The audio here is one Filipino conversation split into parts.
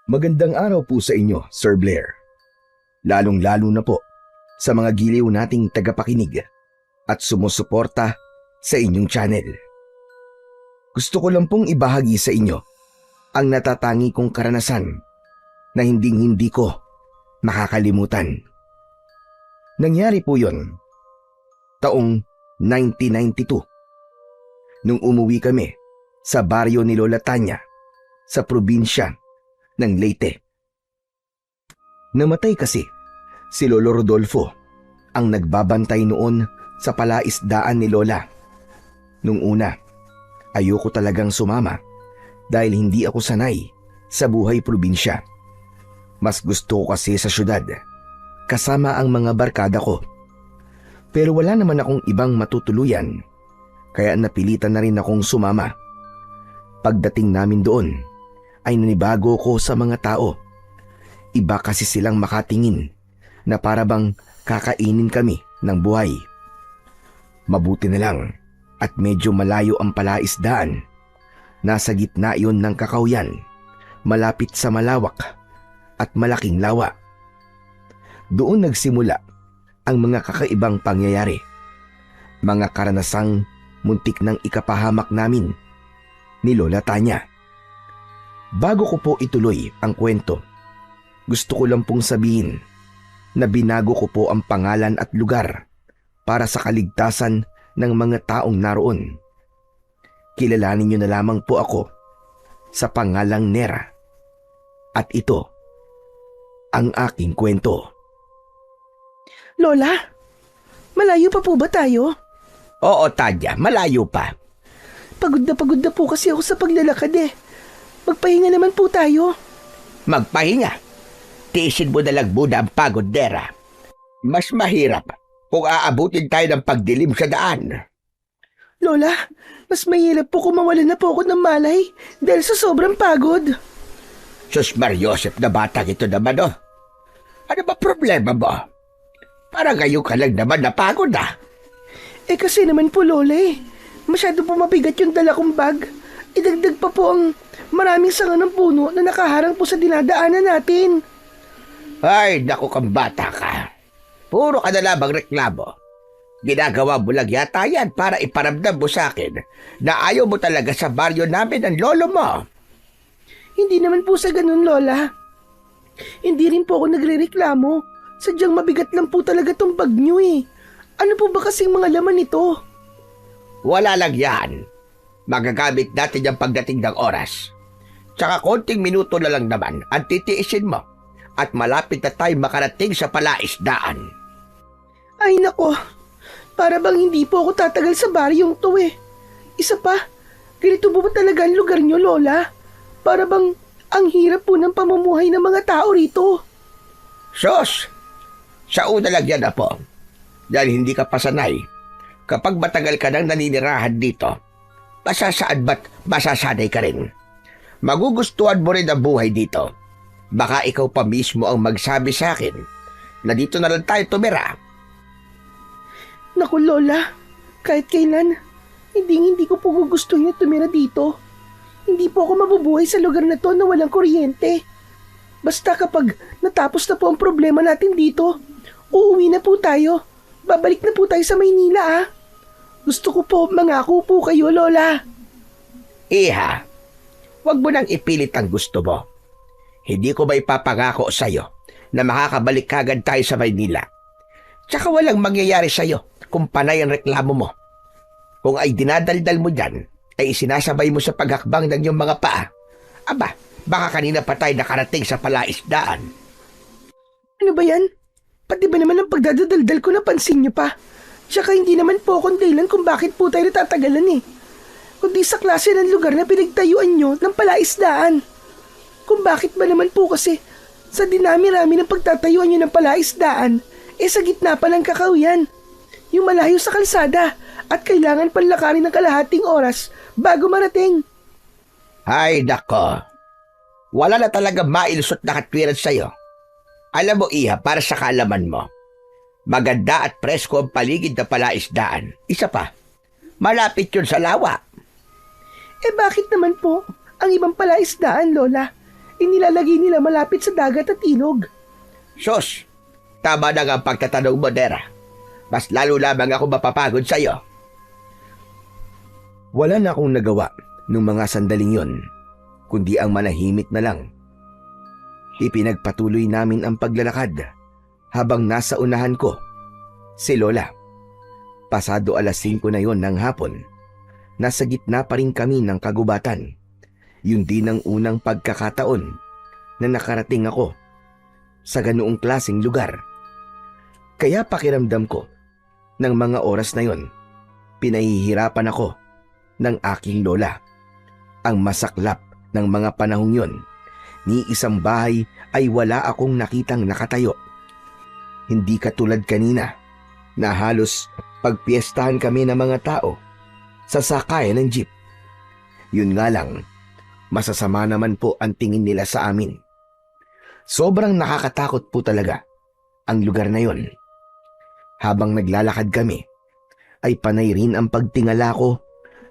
Magandang araw po sa inyo, Sir Blair. Lalong-lalo na po sa mga giliw nating tagapakinig at sumusuporta sa inyong channel. Gusto ko lang pong ibahagi sa inyo ang natatangi kong karanasan na hinding-hindi ko makakalimutan. Nangyari po yon taong 1992 nung umuwi kami sa baryo ni Lola Tanya sa probinsya ng Leyte. Namatay kasi si Lolo Rodolfo, ang nagbabantay noon sa palaisdaan ni Lola. Nung una, ayoko talagang sumama dahil hindi ako sanay sa buhay probinsya. Mas gusto ko kasi sa syudad, kasama ang mga barkada ko. Pero wala naman akong ibang matutuluyan, kaya napilitan na rin akong sumama. Pagdating namin doon, ay nanibago ko sa mga tao. Iba kasi silang makatingin na para bang kakainin kami ng buhay. Mabuti na lang at medyo malayo ang palaisdaan. Nasa gitna iyon ng kakawyan, malapit sa malawak at malaking lawa. Doon nagsimula ang mga kakaibang pangyayari. Mga karanasang muntik ng ikapahamak namin ni Lola Tanya. Bago ko po ituloy ang kwento, gusto ko lang pong sabihin na binago ko po ang pangalan at lugar para sa kaligtasan ng mga taong naroon. Kilalanin niyo na lamang po ako sa pangalang Nera. At ito ang aking kwento. Lola, malayo pa po ba tayo? Oo, Tanya, malayo pa. Pagod na po kasi ako sa paglalakad eh. Magpahinga naman po tayo. Magpahinga. Tiisin mo na lang muna ang pagod, Nera. Mas mahirap kung aabutin tayo ng pagdilim sa daan. Lola, mas mahirap po kung mawalan na po ako ng malay dahil sa sobrang pagod. Sus Mariosep na batang ito naman, oh. Ano ba problema mo? Para ngayon ka lang naman napagod, ah. Eh kasi naman po, Lola eh. Masyado po mabigat yung dala kong bag. Idagdag pa po ang maraming sanga ng puno na nakaharang po sa dinadaanan natin. Ay, naku kang bata ka. Puro ka na lamang reklamo. Ginagawa mo lang yata yan para iparamdam mo sa akin na ayaw mo talaga sa baryo namin ng lolo mo. Hindi naman po sa ganun, Lola. Hindi rin po ako nagrereklamo. Sadyang mabigat lang po talaga tong bag nyo eh. Ano po ba kasing mga laman nito? Wala lang yan. Magagamit natin yung pagdating ng oras. Tsaka konting minuto na lang naman ang titiisin mo at malapit na tayo makarating sa palaisdaan. Ay nako, para bang hindi po ako tatagal sa baryong to eh. Isa pa, ganito po ba talaga ang lugar nyo, Lola? Para bang ang hirap po ng pamumuhay ng mga tao rito. Sos, sa una lang yan po. Dahil hindi ka pasanay. Kapag matagal ka nang naninirahan dito, masasaad ba't masasanay ka rin. Magugustuhan mo rin ang buhay dito. Baka ikaw pa mismo ang magsabi sa akin na dito na lang tayo tumira. Naku, Lola, kahit kailan, hindi ko po gugustuhin na tumira dito. Hindi po ako mabubuhay sa lugar na to na walang kuryente. Basta kapag natapos na po ang problema natin dito, uuwi na po tayo. Babalik na po tayo sa Maynila, ah. Gusto ko po, mangako po kayo, Lola. Iha, wag mo nang ipilit ang gusto mo. Hindi ko ba ipapangako sa'yo na makakabalik kagad tayo sa Maynila? Tsaka walang mangyayari sa'yo kung panay ang reklamo mo. Kung ay dinadaldal mo dyan, ay isinasabay mo sa paghakbang ng iyong mga paa. Aba, baka kanina pa tayo nakarating sa palaisdaan. Ano ba yan? Pati ba naman ang pagdadaldal ko napansin niyo pa? Tsaka hindi naman po akong dahilan kung bakit po tayo natatagalan eh. Kundi sa klase ng lugar na pinagtayuan nyo ng palaisdaan. Kung bakit ba naman po kasi sa dinami-rami ng pagtatayuan nyo ng palaisdaan, eh sa gitna pa ng kakawyan. Yung malayo sa kalsada at kailangan panlakarin ng kalahating oras bago marating. Ay, nako. Wala na talaga mailusot na katwiran sa'yo. Alam mo, Iha, para sa kaalaman mo, maganda at presko ang paligid na palaisdaan. Isa pa, malapit yun sa lawa. Eh bakit naman po ang ibang palaisdaan, Lola? inilalagay nila malapit sa dagat at ilog. Sus, tama na nga ang pagtatanong mo, Nera. Mas lalo lamang ako mapapagod sa'yo. Wala na akong nagawa nung mga sandaling yon, kundi ang manahimik na lang. Ipinagpatuloy namin ang paglalakad habang nasa unahan ko si Lola. Pasado 5:00 na yon ng hapon, nasa gitna pa rin kami ng kagubatan. Yun din ang unang pagkakataon na nakarating ako sa ganoong klaseng lugar. Kaya pakiramdam ko, ng mga oras na yon, pinahihirapan ako ng aking lola. Ang masaklap ng mga panahong yon, ni isang bahay ay wala akong nakitang nakatayo. Hindi katulad kanina na halos pagpiestahan kami ng mga tao sa sakayan ng jeep. Yun nga lang, masasama naman po ang tingin nila sa amin. Sobrang nakakatakot po talaga ang lugar na yon. Habang naglalakad kami, ay panay rin ang pagtingala ko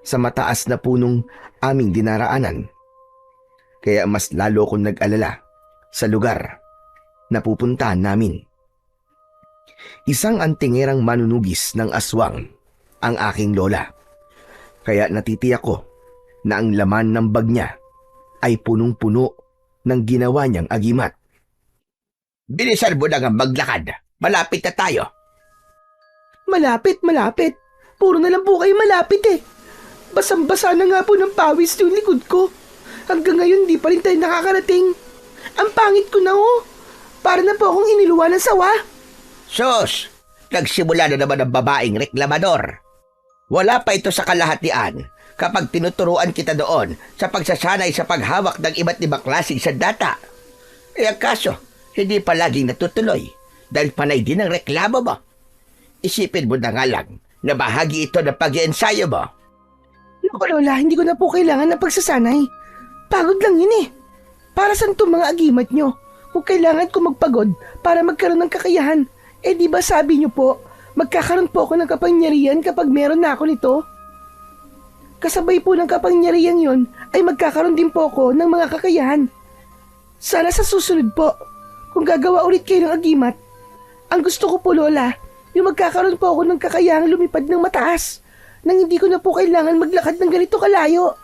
sa mataas na punong aming dinaraanan. Kaya mas lalo akong nag-alala sa lugar na pupuntahan namin. Isang antingerang manunugis ng aswang ang aking lola. Kaya natitiyak ko na ang laman ng bag niya ay punong-puno ng ginawa niyang agimat. Bilisan mo na nga maglakad. Malapit na tayo. Malapit, malapit. Puro na lang po kayo malapit eh. Basang-basa na nga po ng pawis yung likod ko. Hanggang ngayon di pa rin tayo nakakarating. Ang pangit ko na oh. Para na po akong iniluwa ng sawa. Sus, nagsimula na naman ang babaeng reklamador. Wala pa ito sa kalahatian kapag tinuturuan kita doon sa pagsasanay sa paghawak ng iba't ibang klaseng sandata. Eh ang kaso, hindi pa laging natutuloy dahil panay din ang reklamo mo. Isipin mo na nga lang na bahagi ito ng pag-iensayo mo. Naku Lola, hindi ko na po kailangan ng pagsasanay. Pagod lang yun eh. Para saan itong mga agimat nyo? Kung kailangan ko magpagod para magkaroon ng kakayahan, eh di ba sabi nyo po, magkakaroon po ako ng kapangyarihan kapag meron na ako nito? Kasabay po ng kapangyarihan yon ay magkakaroon din po ako ng mga kakayahan. Sana sa susunod po, kung gagawa ulit kayo ng agimat, ang gusto ko po Lola, yung magkakaroon po ako ng kakayahang lumipad ng mataas nang hindi ko na po kailangan maglakad ng ganito kalayo.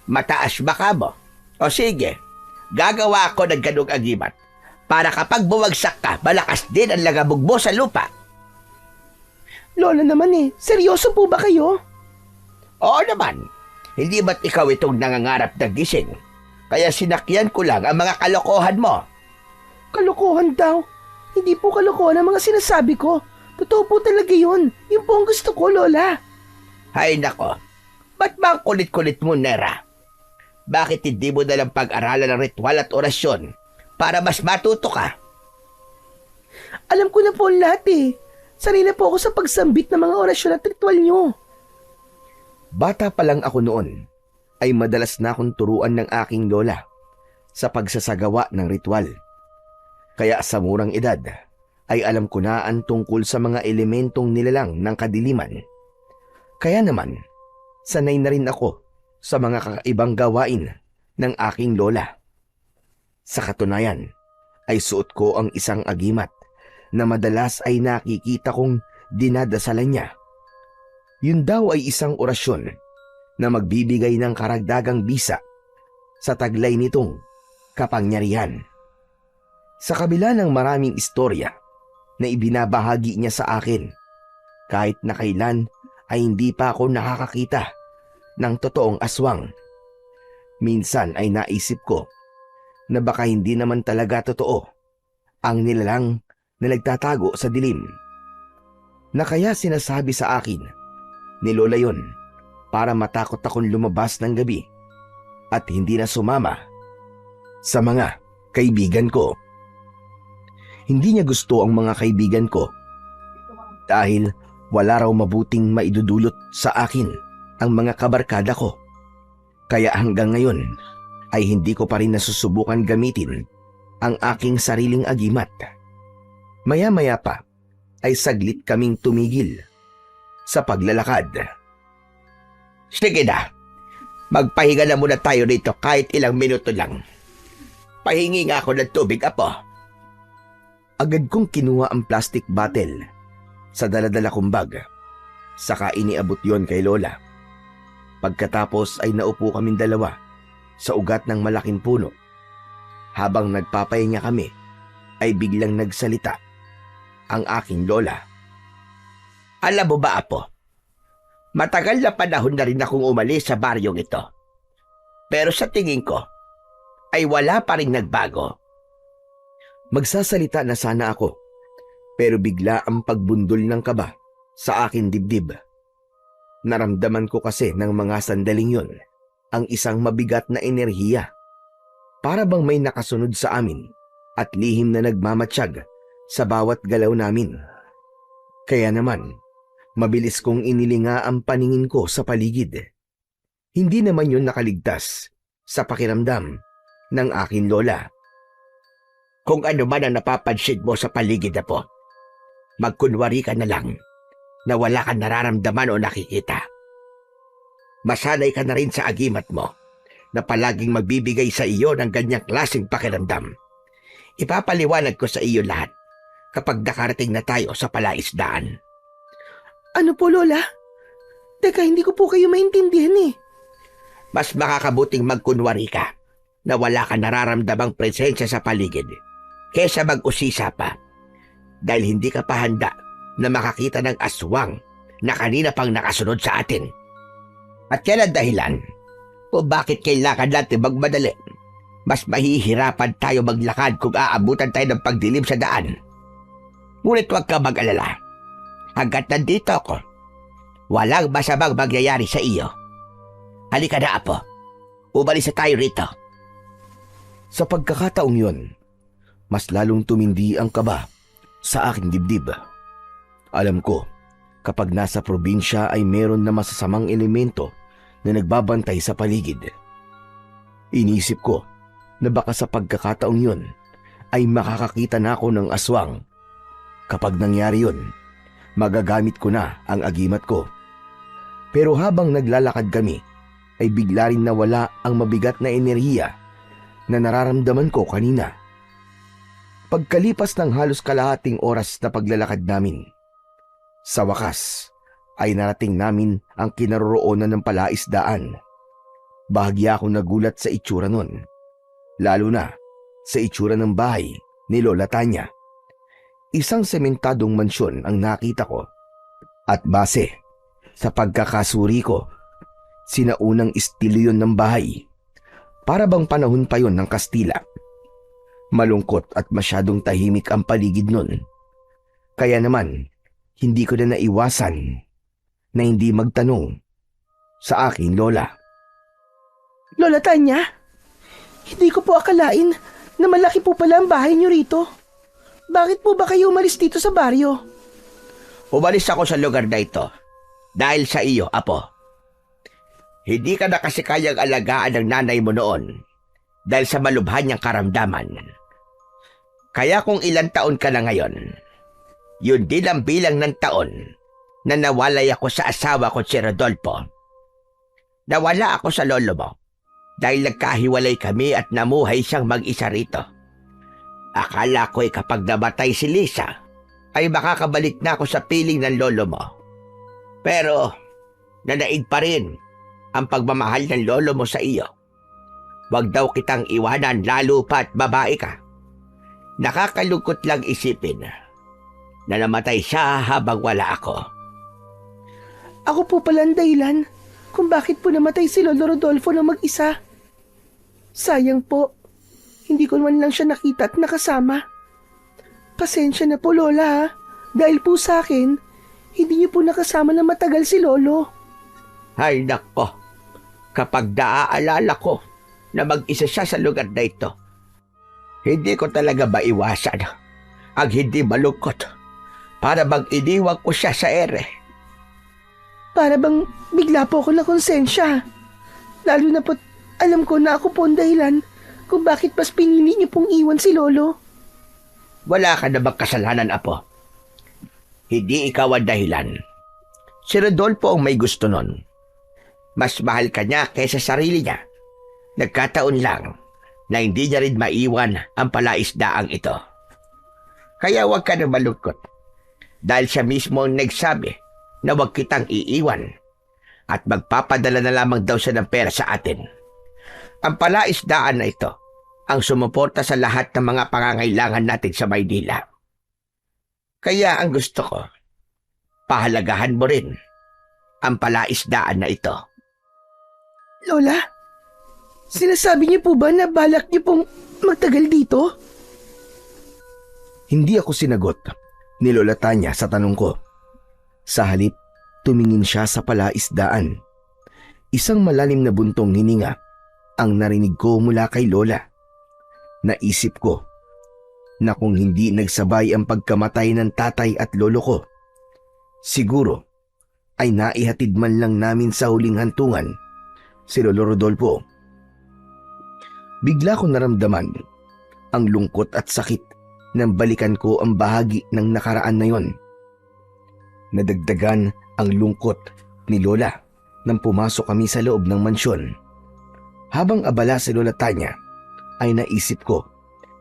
Mataas ba ka mo? O sige, gagawa ako ng ganung agimat para kapag bumagsak ka, malakas din ang lagabog mo sa lupa. Lola naman eh, seryoso po ba kayo? Oo naman, hindi ba't ikaw itong nangangarap na gising? Kaya sinakyan ko lang ang mga kalokohan mo. Kalokohan daw? Hindi po kalokohan ang mga sinasabi ko. Totoo po talaga yun. Yun po ang gusto ko, Lola. Hay nako, ba't ba ang kulit-kulit mo, Nera? Bakit hindi mo nalang pag-aralan ng ritual at orasyon para mas matuto ka? Alam ko na po ang lahat eh. Sanay na po ako sa pagsambit ng mga orasyon at ritual nyo. Bata pa lang ako noon, ay madalas na akong turuan ng aking lola sa pagsasagawa ng ritual. Kaya sa murang edad, ay alam ko na ang tungkol sa mga elementong nilalang ng kadiliman. Kaya naman, sanay na rin ako sa mga kakaibang gawain ng aking lola. Sa katunayan, ay suot ko ang isang agimat na madalas ay nakikita kong dinadasalan niya. Yun daw ay isang orasyon na magbibigay ng karagdagang bisa sa taglay nitong kapangyarihan. Sa kabila ng maraming istorya na ibinabahagi niya sa akin, kahit na kailan ay hindi pa ako nakakakita ng totoong aswang. Minsan ay naisip ko na baka hindi naman talaga totoo ang nilalang na nagtatago sa dilim. Na kaya sinasabi sa akin ni Lola yon para matakot akong lumabas ng gabi at hindi na sumama sa mga kaibigan ko. Hindi niya gusto ang mga kaibigan ko dahil wala raw mabuting maidudulot sa akin ang mga kabarkada ko. Kaya hanggang ngayon ay hindi ko pa rin nasusubukan gamitin ang aking sariling agimat. Maya-maya pa ay saglit kaming tumigil sa paglalakad. Sige na, magpahinga na muna tayo dito kahit ilang minuto lang. Pahingi nga ako ng tubig, Apo. Agad kong kinuha ang plastic bottle sa daladala kong bag. Saka iniabot yon kay Lola. Pagkatapos ay naupo kaming dalawa sa ugat ng malaking puno. Habang nagpapahinga kami, ay biglang nagsalita ang aking Lola. Alam mo ba, Apo? Matagal na panahon na rin akong umalis sa baryong ito. Pero sa tingin ko, ay wala pa rin nagbago. Magsasalita na sana ako, pero bigla ang pagbundol ng kaba sa aking dibdib. Naramdaman ko kasi ng mga sandaling yon ang isang mabigat na enerhiya. Para bang may nakasunod sa amin at lihim na nagmamatsyag sa bawat galaw namin. Kaya naman, mabilis kong inilinga ang paningin ko sa paligid. Hindi naman yon nakaligtas sa pakiramdam ng aking Lola. Kung ano man ang napapansin mo sa paligid, Apo, magkunwari ka na lang na wala kang nararamdaman o nakikita. Masanay ka na rin sa agimat mo na palaging magbibigay sa iyo ng ganyang klaseng pakiramdam. Ipapaliwanag ko sa iyo lahat kapag nakarating na tayo sa palaisdaan. Ano po, Lola? Teka, hindi ko po kayo maintindihan eh. Mas makakabuting magkunwari ka na wala kang nararamdamang presensya sa paligid kesa mag-usisa pa dahil hindi ka pa handa na makakita ng aswang na kanina pang nakasunod sa atin. At yan ang dahilan kung bakit kailangan natin magmadali. Mas mahihirapan tayo maglakad kung aabutan tayo ng pagdilim sa daan. Ngunit huwag ka mag-alala. Hanggat nandito ako, walang masamang mangyayari sa iyo. Halika na, Apo. Umalis na tayo rito. Sa pagkakataong yon, mas lalong tumindi ang kaba sa aking dibdib. Alam ko, kapag nasa probinsya ay meron na masasamang elemento na nagbabantay sa paligid. Inisip ko na baka sa pagkakataong yon ay makakakita na ako ng aswang. Kapag nangyari yon, magagamit ko na ang agimat ko. Pero habang naglalakad kami, ay bigla rin nawala ang mabigat na enerhiya na nararamdaman ko kanina. Pagkalipas ng halos kalahating oras na paglalakad namin, sa wakas ay narating namin ang kinaroroonan ng palaisdaan. Bahagya akong nagulat sa itsura nun, lalo na sa itsura ng bahay ni Lola Tanya. Isang sementadong mansyon ang nakita ko at base sa pagkakasuri ko, sinaunang estilo yun ng bahay. Para bang panahon pa yon ng Kastila. Malungkot at masyadong tahimik ang paligid nun. Kaya naman, hindi ko na naiwasan na hindi magtanong sa aking Lola. Lola Tanya, hindi ko po akalain na malaki po pala ang bahay niyo rito. Bakit po ba kayo umalis dito sa baryo? Umalis ako sa lugar na ito dahil sa iyo, Apo. Hindi ka na kasi kayang alagaan ng nanay mo noon dahil sa malubhan niyang karamdaman. Kaya kung ilang taon ka na ngayon, yun din ang bilang ng taon na nawalay ako sa asawa ko si Rodolfo. Nawala ako sa lolo mo dahil nagkahiwalay kami at namuhay siyang mag-isa rito. Akala ko kapag namatay si Lisa, ay makakabalik na ako sa piling ng lolo mo. Pero nanaig pa rin ang pagmamahal ng lolo mo sa iyo. Huwag daw kitang iwanan lalo pa't babae ka. Nakakalungkot lang isipin na namatay siya habang wala ako. Ako po pala ang dahilan kung bakit po namatay si Lolo Rodolfo na mag-isa. Sayang po, hindi ko man lang siya nakita at nakasama. Pasensya na po, Lola, ha? Dahil po sa akin, hindi niyo po nakasama na matagal si Lolo. Ay nako, kapag naaalala ko na mag-isa siya sa lugar na ito, hindi ko talaga maiwasan ang hindi malungkot para bang iniwag ko siya sa ere. Para bang bigla po ako nakonsensya. Lalo na po't alam ko na ako po ang dahilan kung bakit mas pinili niyo pong iwan si Lolo. Wala ka na bang kasalanan, Apo? Hindi ikaw ang dahilan. Si Rodolfo ang may gusto nun. Mas mahal ka niya kaysa sarili niya. Nagkataon lang na hindi niya rin maiwan ang palaisdaang ito. Kaya huwag ka na malungkot dahil siya mismo ang nagsabi na huwag kitang iiwan at magpapadala na lamang daw siya ng pera sa atin. Ang palaisdaan na ito ang sumuporta sa lahat ng mga pangangailangan natin sa Maynila. Kaya ang gusto ko, pahalagahan mo rin ang palaisdaan na ito. Lola, sinasabi niyo po ba na balak niyo pong magtagal dito? Hindi ako sinagot ni Lola Tanya sa tanong ko. Sa halip, tumingin siya sa palaisdaan. Isang malalim na buntong hininga ang narinig ko mula kay Lola. Naisip ko na kung hindi nagsabay ang pagkamatay ng tatay at lolo ko, siguro ay naihatid man lang namin sa huling hantungan si Lolo Rodolfo. Bigla ko naramdaman ang lungkot at sakit nang balikan ko ang bahagi ng nakaraan na yon. Nadagdagan ang lungkot ni Lola nang pumasok kami sa loob ng mansyon. Habang abala si Lola Tanya, ay naisip ko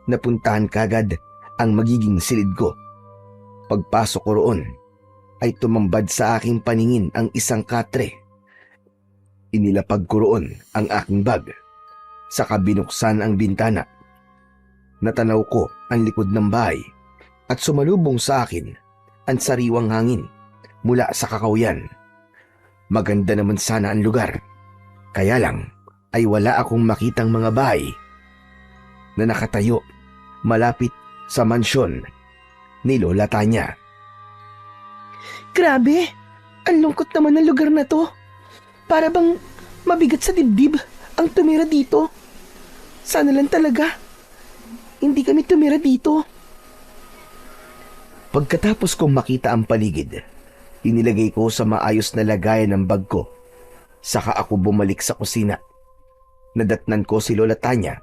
na puntahan kagad ang magiging silid ko. Pagpasok ko roon, ay tumambad sa aking paningin ang isang katre. Inilapag ko roon ang aking bag. Saka binuksan ang bintana. Natanaw ko ang likod ng bahay at sumalubong sa akin ang sariwang hangin mula sa kakawyan. Maganda naman sana ang lugar. Kaya lang ay wala akong makitang mga bahay na nakatayo malapit sa mansyon ni Lola Tanya. Grabe, ang lungkot naman ng lugar na to. Para bang mabigat sa dibdib ang tumira dito. Sana lang talaga hindi kami tumira dito. Pagkatapos kong makita ang paligid, inilagay ko sa maayos na lagayan ng bag ko. Saka ako bumalik sa kusina. Nadatnan ko si Lola Tanya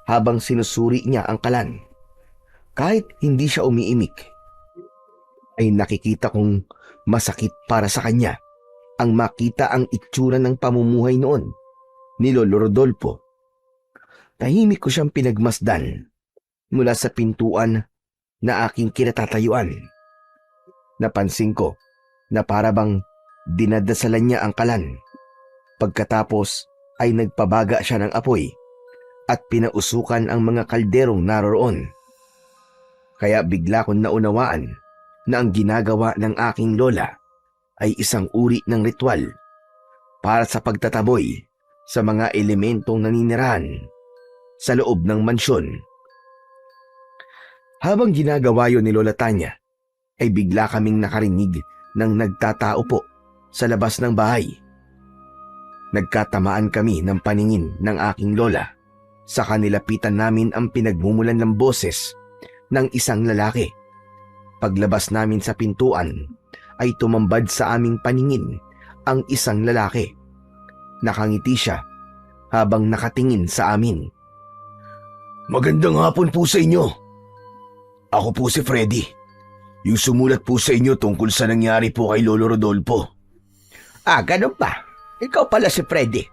habang sinusuri niya ang kalan. Kahit hindi siya umiimik, ay nakikita kong masakit para sa kanya ang makita ang itsura ng pamumuhay noon ni Lolo Rodolfo. Tahimik ko siyang pinagmasdan mula sa pintuan na aking kinatatayuan. Napansin ko na para bang dinadasalan niya ang kalan. Pagkatapos ay nagpabaga siya ng apoy at pinausukan ang mga kalderong naroroon. Kaya bigla kong naunawaan na ang ginagawa ng aking lola ay isang uri ng ritual para sa pagtataboy sa mga elementong naninirahan sa loob ng mansyon. Habang ginagawa yon ni Lola Tanya, ay bigla kaming nakarinig ng nagtatao po sa labas ng bahay. Nagkatamaan kami ng paningin ng aking lola. Sa kanilapitan namin ang pinagmumulan ng boses ng isang lalaki. Paglabas namin sa pintuan, ay tumambad sa aming paningin ang isang lalaki. Nakangiti siya habang nakatingin sa amin. "Magandang hapon po sa inyo. Ako po si Freddy, yung sumulat po sa inyo tungkol sa nangyari po kay Lolo Rodolfo." Ah, ganun ba? Ikaw pala si Freddy.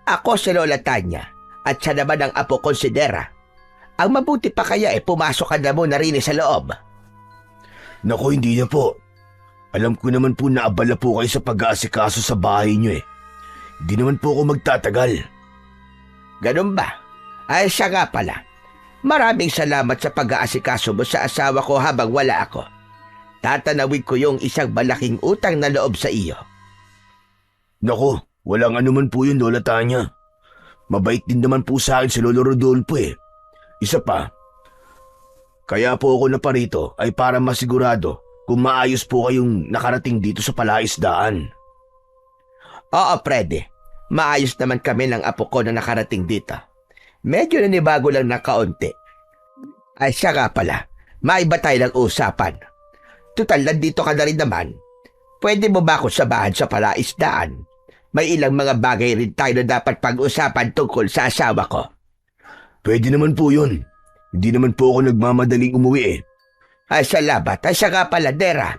Ako si Lola Tanya at siya naman ang apo konsidera. Ang mabuti pa kaya pumasok ka na muna rin sa loob. Naku, hindi na po. Alam ko naman po na abala po kayo sa pag-aasikaso sa bahay niyo eh. Hindi naman po ako magtatagal. Ganun ba? Ay siya nga pala. Maraming salamat sa pag-aasikaso mo sa asawa ko habang wala ako. Tatanawin ko yung isang malaking utang na loob sa iyo. Naku, walang anuman po yun, Lola Tanya. Mabait din naman po sa akin si Lolo Rodolfo eh. Isa pa, kaya po ako naparito ay para masigurado kung maayos po kayong nakarating dito sa palaisdaan. Oo, Freddy. Maayos naman kami ng apo ko na nakarating dito. Medyo nanibago lang na kaunti. Ay siya nga pala, maiba tayo ng usapan. Tutal, nandito ka na rin naman. Pwede mo ba ako samahan sa palaisdaan? May ilang mga bagay rin tayo na dapat pag-usapan tungkol sa asawa ko. Pwede naman po yun. Hindi naman po ako nagmamadaling umuwi eh. Ay salamat. Ay siya nga pala, Dera.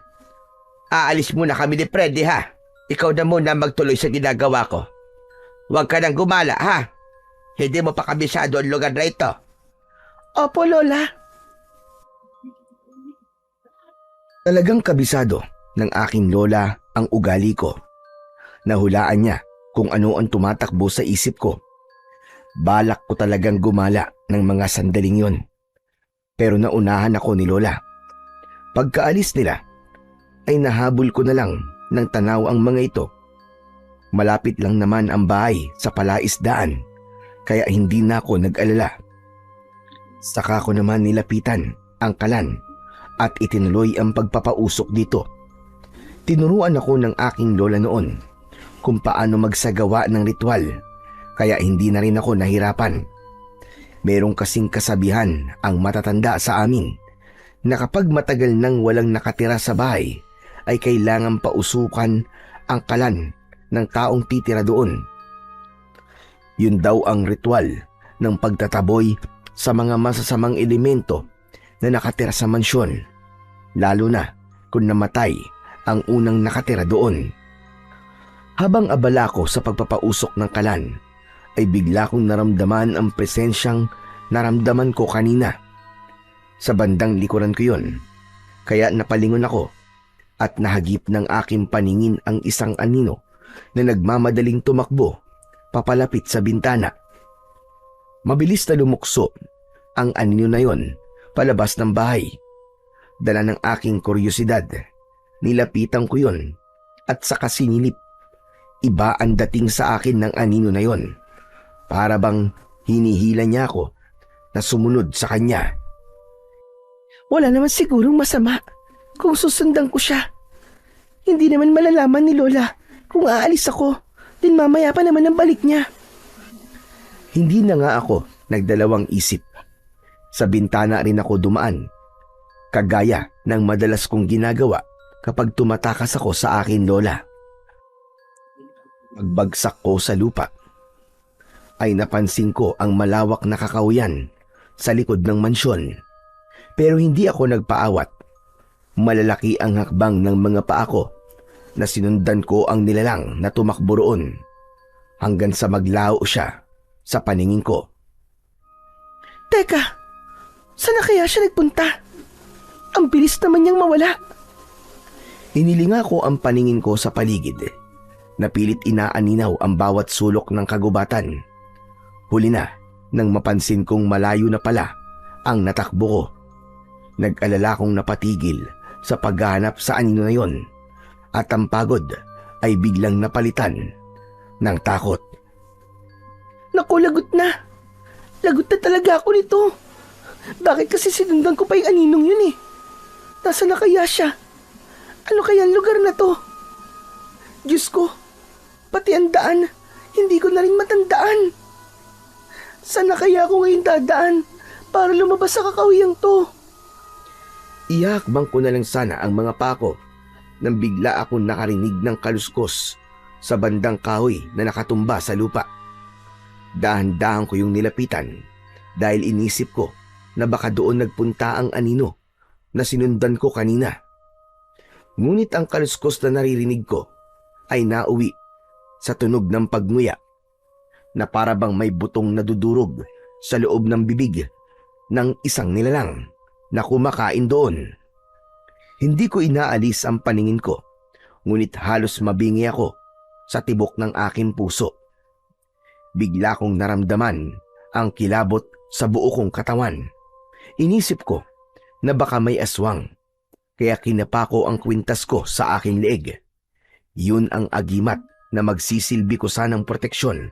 Aalis muna kami ni Freddy ha. Ikaw na muna magtuloy sa ginagawa ko. Huwag ka nang gumala ha. Hindi mo pa kabisado ang lugar na ito. Opo, Lola. Talagang kabisado ng aking lola ang ugali ko. Nahulaan niya kung ano ang tumatakbo sa isip ko. Balak ko talagang gumala ng mga sandaling yon. Pero naunahan ako ni Lola. Pagkaalis nila, ay nahabol ko na lang ng tanaw ang mga ito. Malapit lang naman ang bahay sa palaisdaan, kaya hindi na ako nag-alala. Saka ko naman nilapitan ang kalan at itinuloy ang pagpapausok dito. Tinuruan ako ng aking lola noon kung paano magsagawa ng ritual, kaya hindi na rin ako nahirapan. Merong kasing kasabihan ang matatanda sa amin na kapag matagal nang walang nakatira sa bahay, ay kailangan pausukan ang kalan ng taong titira doon. Yun daw ang ritual ng pagtataboy sa mga masasamang elemento na nakatira sa mansyon, lalo na kung namatay ang unang nakatira doon. Habang abala ko sa pagpapausok ng kalan, ay bigla kong naramdaman ang presensyang naramdaman ko kanina. Sa bandang likuran ko yun, kaya napalingon ako at nahagip ng aking paningin ang isang anino na nagmamadaling tumakbo papalapit sa bintana. Mabilis na lumukso ang anino na yon palabas ng bahay. Dala ng aking kuryosidad, nilapitan ko yon at saka sinilip. Iba ang dating sa akin ng anino na yon. Para bang hinihila niya ako na sumunod sa kanya. Wala naman sigurong masama kung susundan ko siya. Hindi naman malalaman ni Lola kung aalis ako, din mamaya pa naman ang balik niya. Hindi na nga ako nagdalawang isip. Sa bintana rin ako dumaan, kagaya ng madalas kong ginagawa kapag tumatakas ako sa akin lola. Pagbagsak ko sa lupa, ay napansin ko ang malawak na kakahuyan sa likod ng mansyon. Pero hindi ako nagpaawat. Malalaki ang hakbang ng mga paa ko na sinundan ko ang nilalang na tumakbo roon hanggang sa maglaho siya sa paningin ko. Teka, saan na kaya siya nagpunta? Ang bilis naman niyang mawala. Inilinga ko ang paningin ko sa paligid. Napilit inaaninaw ang bawat sulok ng kagubatan. Huli na nang mapansin kong malayo na pala ang natakbo ko. Nag-alala kong napatigil sa paghahanap sa anino na yon at ang pagod ay biglang napalitan ng takot. Naku, lagot na. Lagot na talaga ako nito. Bakit kasi sinundan ko pa yung aninong yun eh? Nasaan na kaya siya? Ano kaya ang lugar na to? Diyos ko, pati ang daan, hindi ko na rin matandaan. Saan na kaya ako ngayon dadaan para lumabas sa kakawiyang to? Ihakbang ko na lang sana ang mga pako nang bigla akong nakarinig ng kaluskos sa bandang kahoy na nakatumba sa lupa. Dahan-dahan ko yung nilapitan dahil inisip ko na baka doon nagpunta ang anino na sinundan ko kanina. Ngunit ang kaluskos na naririnig ko ay nauwi sa tunog ng pagnguya na para bang may butong nadudurog sa loob ng bibig ng isang nilalang na kumakain doon. Hindi ko inaalis ang paningin ko, ngunit halos mabingi ako sa tibok ng aking puso. Bigla kong naramdaman ang kilabot sa buo kong katawan. Inisip ko na baka may aswang, kaya kinapa ko ang kwintas ko sa aking leeg. Yun ang agimat na magsisilbi ko sanang proteksyon,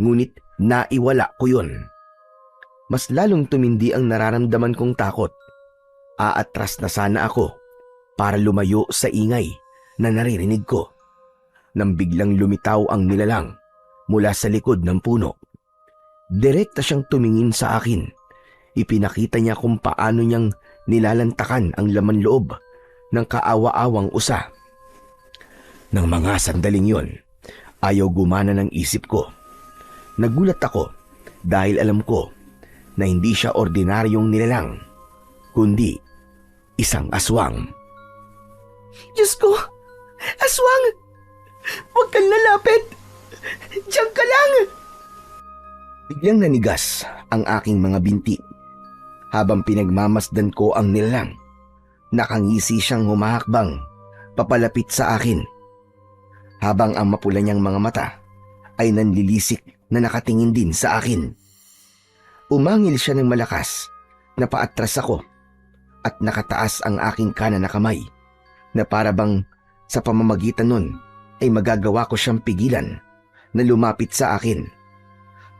ngunit naiwala ko yun. Mas lalong tumindi ang nararamdaman kong takot. Aatras na sana ako para lumayo sa ingay na naririnig ko, nang biglang lumitaw ang nilalang mula sa likod ng puno. Direkta siyang tumingin sa akin. Ipinakita niya kung paano niyang nilalantakan ang laman loob ng kaawa-awang usa. Nang mga sandaling yon, ayaw gumana ng isip ko. Nagulat ako dahil alam ko na hindi siya ordinaryong nilalang, kundi isang aswang. Diyos ko! Aswang! Huwag kang lalapit! Diyan ka lang! Biglang nanigas ang aking mga binti. Habang pinagmamasdan ko ang nilalang, nakangisi siyang humahakbang papalapit sa akin. Habang ang mapula niyang mga mata ay nanlilisik na nakatingin din sa akin. Umangil siya ng malakas na paatras ako at nakataas ang aking kanan na kamay na para bang sa pamamagitan nun ay magagawa ko siyang pigilan na lumapit sa akin.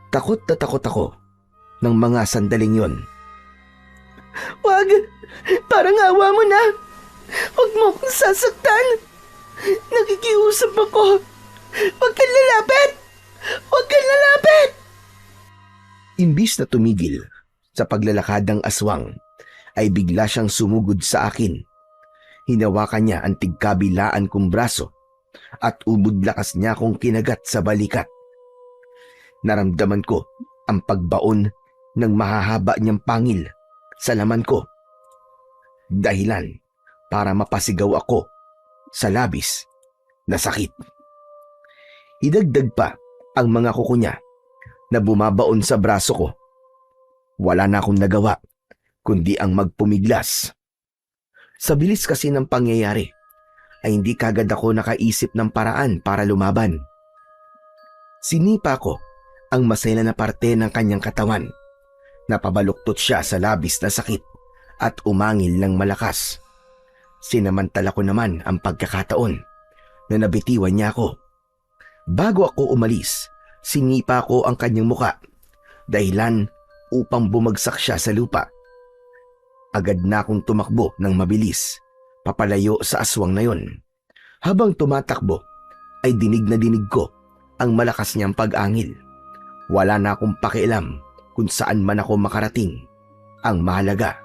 Takot na takot ako ng mga sandaling yon. Wag! Parang awa mo na! Huwag mo akong sasaktan! Nakikiusap ako! Huwag kang lalapit! Huwag kang lalapit! Imbis na tumigil sa paglalakad ng aswang, ay bigla siyang sumugod sa akin. Hinawakan niya ang tigkabilaan kong braso at ubod lakas niya akong kinagat sa balikat. Naramdaman ko ang pagbaon ng mahahaba niyang pangil sa laman ko. Dahilan para mapasigaw ako sa labis na sakit. Idagdag pa ang mga kuko niya na bumabaon sa braso ko. Wala na akong nagawa kundi ang magpumiglas. Sa bilis kasi ng pangyayari ay hindi kagad ako nakaisip ng paraan para lumaban. Sinipa ko ang masela na parte ng kanyang katawan. Napabaluktot siya sa labis na sakit at umangil ng malakas. Sinamantala ko naman ang pagkakataon na nabitiwan niya ako. Bago ako umalis, sinipa ko ang kanyang muka, dahilan upang bumagsak siya sa lupa. Agad na akong tumakbo ng mabilis, papalayo sa aswang na yon. Habang tumatakbo, ay dinig na dinig ko ang malakas niyang pag-angil. Wala na akong pakialam kung saan man ako makarating. Ang mahalaga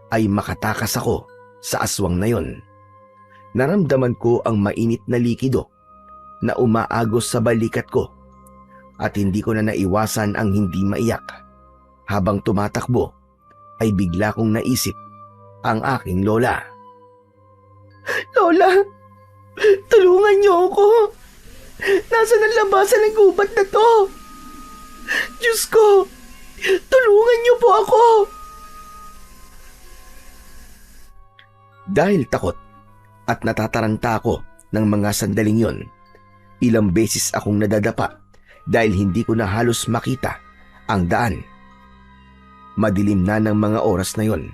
ay makatakas ako sa aswang na yon. Naramdaman ko ang mainit na likido na umaagos sa balikat ko at hindi ko na naiwasan ang hindi maiyak. Habang tumatakbo ay bigla kong naisip ang aking lola. Lola! Tulungan niyo ako! Nasaan ang labasan ng gubat na to? Diyos ko! Tulungan niyo po ako! Dahil takot at natataranta ako ng mga sandaling yon, ilang beses akong nadadapa dahil hindi ko na halos makita ang daan. Madilim na ng mga oras na yon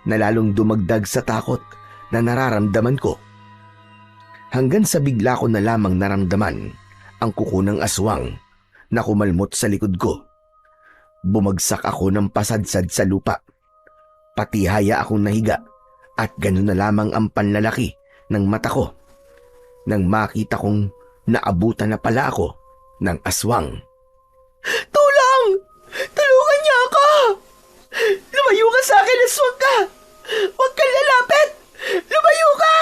na lalong dumagdag sa takot na nararamdaman ko. Hanggang sa bigla ko na lamang naramdaman ang kuko ng aswang na kumalmot sa likod ko. Bumagsak ako ng pasadsad sa lupa. Patihaya akong nahiga at gano'n na lamang ang panlalaki ng mata ko nang makita kong naabutan na pala ako ng aswang. Tulong! Tulungan niyo ako! Lumayo ka sa akin, aswang ka! Huwag kang lalapit! Lumayo ka!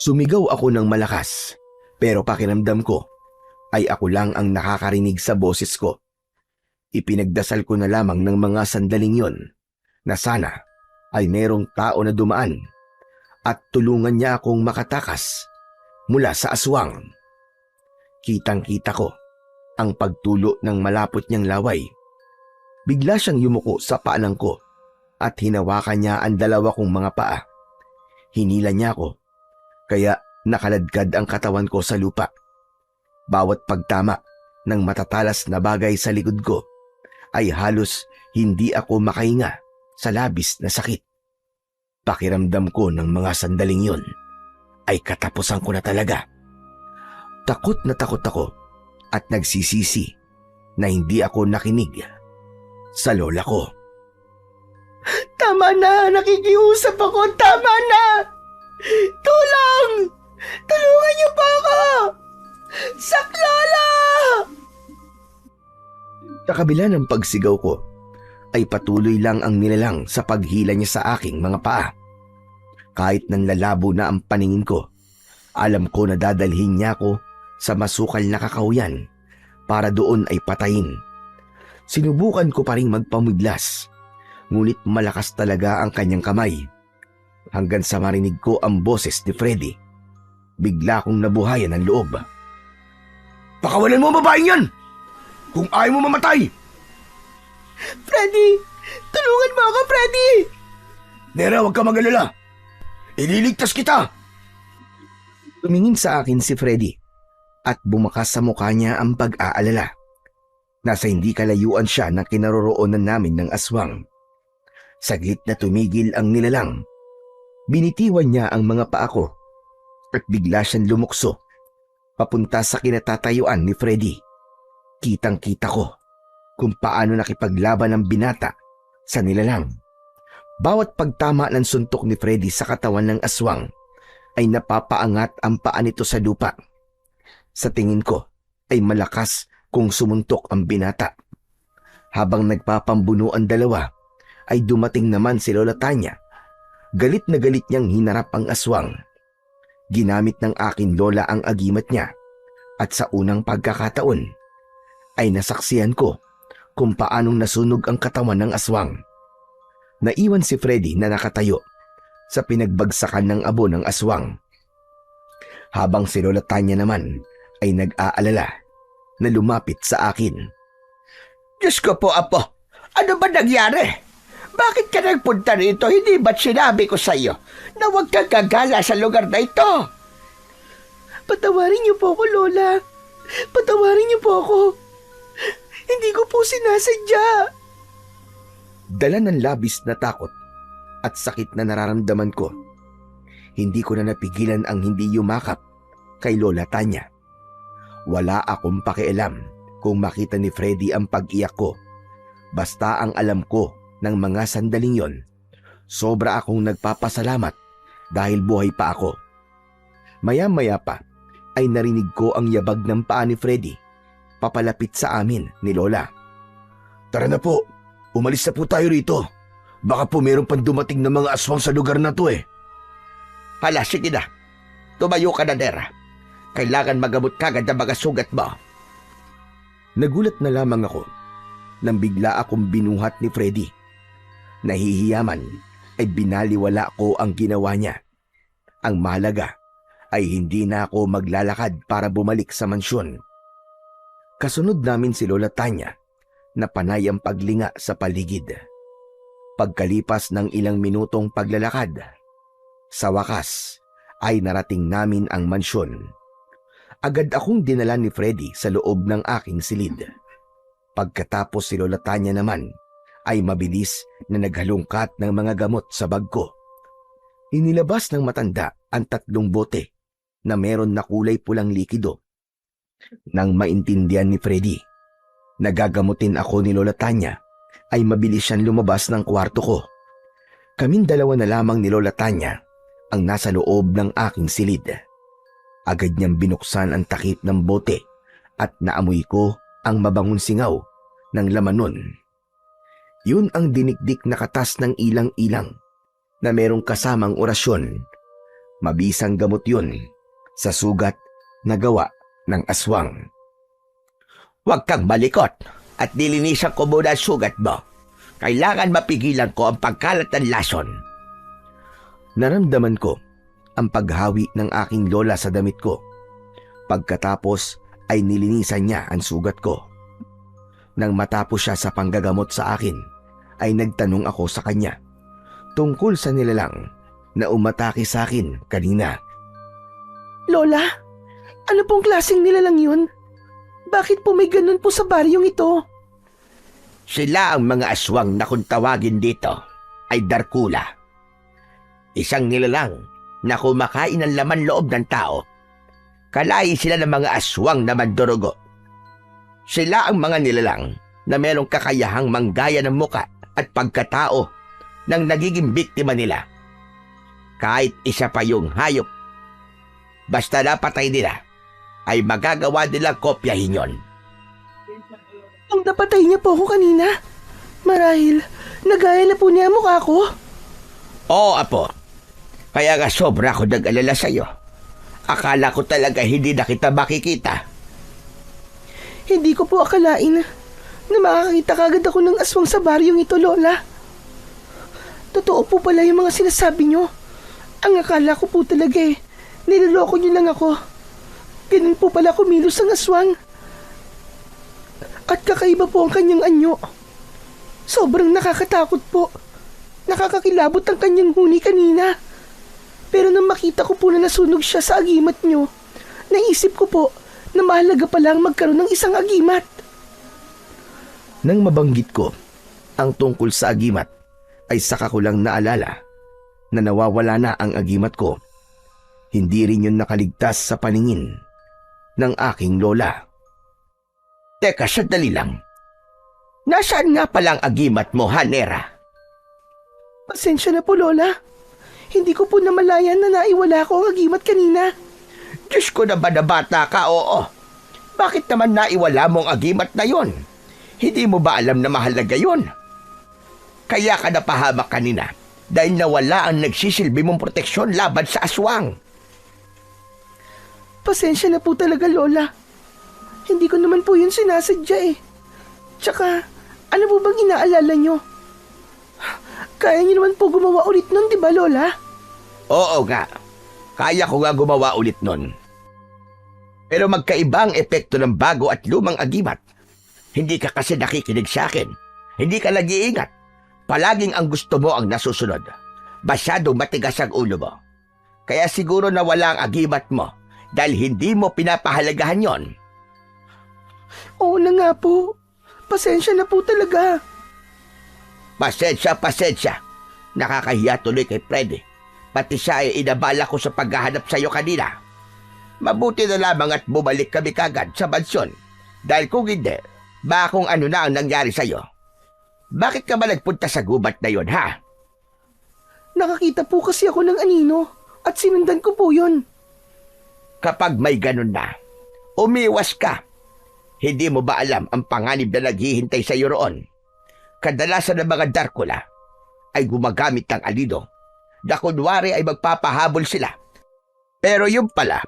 Sumigaw ako ng malakas, pero pakiramdam ko ay ako lang ang nakakarinig sa boses ko. Ipinagdasal ko na lamang ng mga sandaling yon na sana ay merong tao na dumaan at tulungan niya akong makatakas mula sa aswang. Kitang-kita ko ang pagtulo ng malapot niyang laway. Bigla siyang yumuko sa paanan ko at hinawakan niya ang dalawa kong mga paa. Hinila niya ako, kaya nakaladkad ang katawan ko sa lupa. Bawat pagtama ng matatalas na bagay sa likod ko ay halos hindi ako makahinga sa labis na sakit. Pakiramdam ko ng mga sandaling yon ay katapusan ko na talaga. Takot na takot ako at nagsisisi na hindi ako nakinig sa lola ko. Tama na! Nakikiusap ako! Tama na! Tulong! Tulungan niyo po ako! Saklala! Sa kabila ng pagsigaw ko, ay patuloy lang ang nilalang sa paghila niya sa aking mga paa. Kahit nanlalabo na ang paningin ko, alam ko na dadalhin niya ako sa masukal na kakahuyan para doon ay patayin. Sinubukan ko pa rin magpamiglas, ngunit malakas talaga ang kanyang kamay. Hanggang sa marinig ko ang boses ni Freddy, bigla kong nabuhayan ang loob. "Pakawalan mo ang babaeng yan! kung ayaw mo mamatay! Freddy! Tulungan mo ako, Freddy! Nera, huwag ka mag-alala. Ililigtas kita! Tumingin sa akin si Freddy at bumakas sa mukha niya ang pag-aalala. Nasa hindi kalayuan siya na kinaroroonan namin ng aswang. Saglit na tumigil ang nilalang. Binitiwan niya ang mga paa ko at bigla siyang lumukso papunta sa kinatatayuan ni Freddy. Kitang-kita ko kung paano nakipaglaban ang binata sa nilalang. Bawat pagtama ng suntok ni Freddy sa katawan ng aswang ay napapaangat ang paa nito sa lupa. Sa tingin ko ay malakas kung sumuntok ang binata. Habang nagpapambuno ang dalawa ay dumating naman si Lola Tanya. Galit na galit niyang hinarap ang aswang. Ginamit ng aking lola ang agimat niya at sa unang pagkakataon ay nasaksihan ko kung paanong nasunog ang katawan ng aswang. Naiwan si Freddy na nakatayo sa pinagbagsakan ng abo ng aswang. Habang si Lola Tanya naman ay nag-aalala na lumapit sa akin. Diyos ko po, Apo. Ano ba nangyari? Bakit ka nagpunta rito? Hindi ba't sinabi ko sa iyo na huwag kang gagala sa lugar na ito? Patawarin niyo po ako, Lola. Patawarin niyo po ako. Hindi ko po sinasadya. Dala ng labis na takot at sakit na nararamdaman ko, hindi ko na napigilan ang hindi yumakap kay Lola Tanya. Wala akong pakialam kung makita ni Freddy ang pag-iyak ko. Basta ang alam ko ng mga sandaling yon, sobra akong nagpapasalamat dahil buhay pa ako. Maya-maya pa ay narinig ko ang yabag ng paa ni Freddy papalapit sa amin ni Lola. Tara na po, umalis na po tayo rito. Baka po meron pang dumating na mga aswang sa lugar na to eh. Hala, sige na. Tumayo ka na, Nera. Kailangan magamot kagad ang mga sugat mo. Nagulat na lamang ako nang bigla akong binuhat ni Freddy. Nahihiyaman ay binaliwala ko ang ginawa niya. Ang mahalaga ay hindi na ako maglalakad para bumalik sa mansyon. Kasunod namin si Lola Tanya na panay ang paglinga sa paligid. Pagkalipas ng ilang minutong paglalakad, sa wakas ay narating namin ang mansyon. Agad akong dinala ni Freddy sa loob ng aking silid. Pagkatapos si Lola Tanya naman ay mabilis na naghalungkat ng mga gamot sa bag ko. Inilabas ng matanda ang 3 bote na meron na kulay pulang likido. Nang maintindihan ni Freddy na gagamutin ako ni Lola Tanya, ay mabilis siyang lumabas ng kwarto ko. Kaming dalawa na lamang ni Lola Tanya ang nasa loob ng aking silid. Agad niyang binuksan ang takip ng bote at naamoy ko ang mabangong singaw ng laman nun. Yun ang dinikdik na katas ng ilang-ilang na merong kasamang orasyon. Mabisang gamot yun sa sugat na gawa ng aswang. Huwag kang malikot at nilinisan ko muna ang sugat mo. Kailangan mapigilan ko ang pagkalat ng lason. Naramdaman ko ang paghawi ng aking lola sa damit ko. Pagkatapos ay nilinisan niya ang sugat ko. Nang matapos siya sa panggagamot sa akin, ay nagtanong ako sa kanya tungkol sa nilalang na umatake sa akin kanina. Lola, ano pong klaseng nilalang yun? Bakit po may ganun po sa baryong ito? Sila ang mga aswang na kung tawagin dito ay Darkula. Isang nilalang na kumakain ng laman loob ng tao. Kalahi sila ng mga aswang na mandurugo. Sila ang mga nilalang na merong kakayahang manggaya ng muka at pagkatao ng nagiging biktima nila. Kahit isa pa yung hayop, basta napatay nila, ay magagawa nilang kopyahin yon. Ang napatay niya po ako kanina. Marahil, nagaya na po niya ang mukha ko. Oo, Apo. Kaya nga sobra ako nag-alala sa'yo. Akala ko talaga hindi na kita makikita. Hindi ko po akalain na makakita kagad ako ng aswang sa baryong ito, Lola. Totoo po pala yung mga sinasabi niyo. Ang akala ko po talaga niloloko niyo lang ako. Ganun po pala kumilos ang aswang. At kakaiba po ang kanyang anyo. Sobrang nakakatakot po. Nakakakilabot ang kanyang huni kanina. Pero nang makita ko po na nasunog siya sa agimat nyo, naisip ko po na mahalaga palang magkaroon ng isang agimat. Nang mabanggit ko ang tungkol sa agimat, ay saka ko lang naalala na nawawala na ang agimat ko. Hindi rin yun nakaligtas sa paningin ng aking lola. Teka, sandali lang. Nasaan nga palang agimat mo, Hanera? Pasensya na po, Lola. Hindi ko po namalayan na naiwala ko ang agimat kanina. Diyos ko na ba na bata ka, oo. Bakit naman naiwala mo ang agimat na yon? Hindi mo ba alam na mahalaga yon? Kaya ka napahamak kanina dahil nawala ang nagsisilbi mong proteksyon laban sa aswang. Pasensya na po talaga, Lola. Hindi ko naman po yun sinasadya eh. Tsaka, ano po bang inaalala nyo? Kaya nyo naman po gumawa ulit nun, di ba, Lola? Oo nga. Kaya ko nga gumawa ulit nun. Pero magkaiba ang epekto ng bago at lumang agimat. Hindi ka kasi nakikinig sa akin. Hindi ka nag-iingat. Palaging ang gusto mo ang nasusunod. Masyadong matigas ang ulo mo. Kaya siguro nawala ang agimat mo dahil hindi mo pinapahalagahan yon. Oo na nga po. Pasensya na po talaga. Pasensya. Nakakahiya tuloy kay Freddy. Pati siya ay inabala ko sa paghahanap sa iyo kanina. Mabuti na lamang at bumalik kami kagad sa mansyon. Dahil kung hindi, baka kung ano na ang nangyari sa iyo. Bakit ka ba nagpunta sa gubat na yon, ha? Nakakita po kasi ako ng anino at sinundan ko po yun. Kapag may ganun na, umiwas ka. Hindi mo ba alam ang panganib na naghihintay sa iyo roon? Kadalasan ng mga Darkula ay gumagamit ng alido na kunwari ay magpapahabol sila. Pero yung pala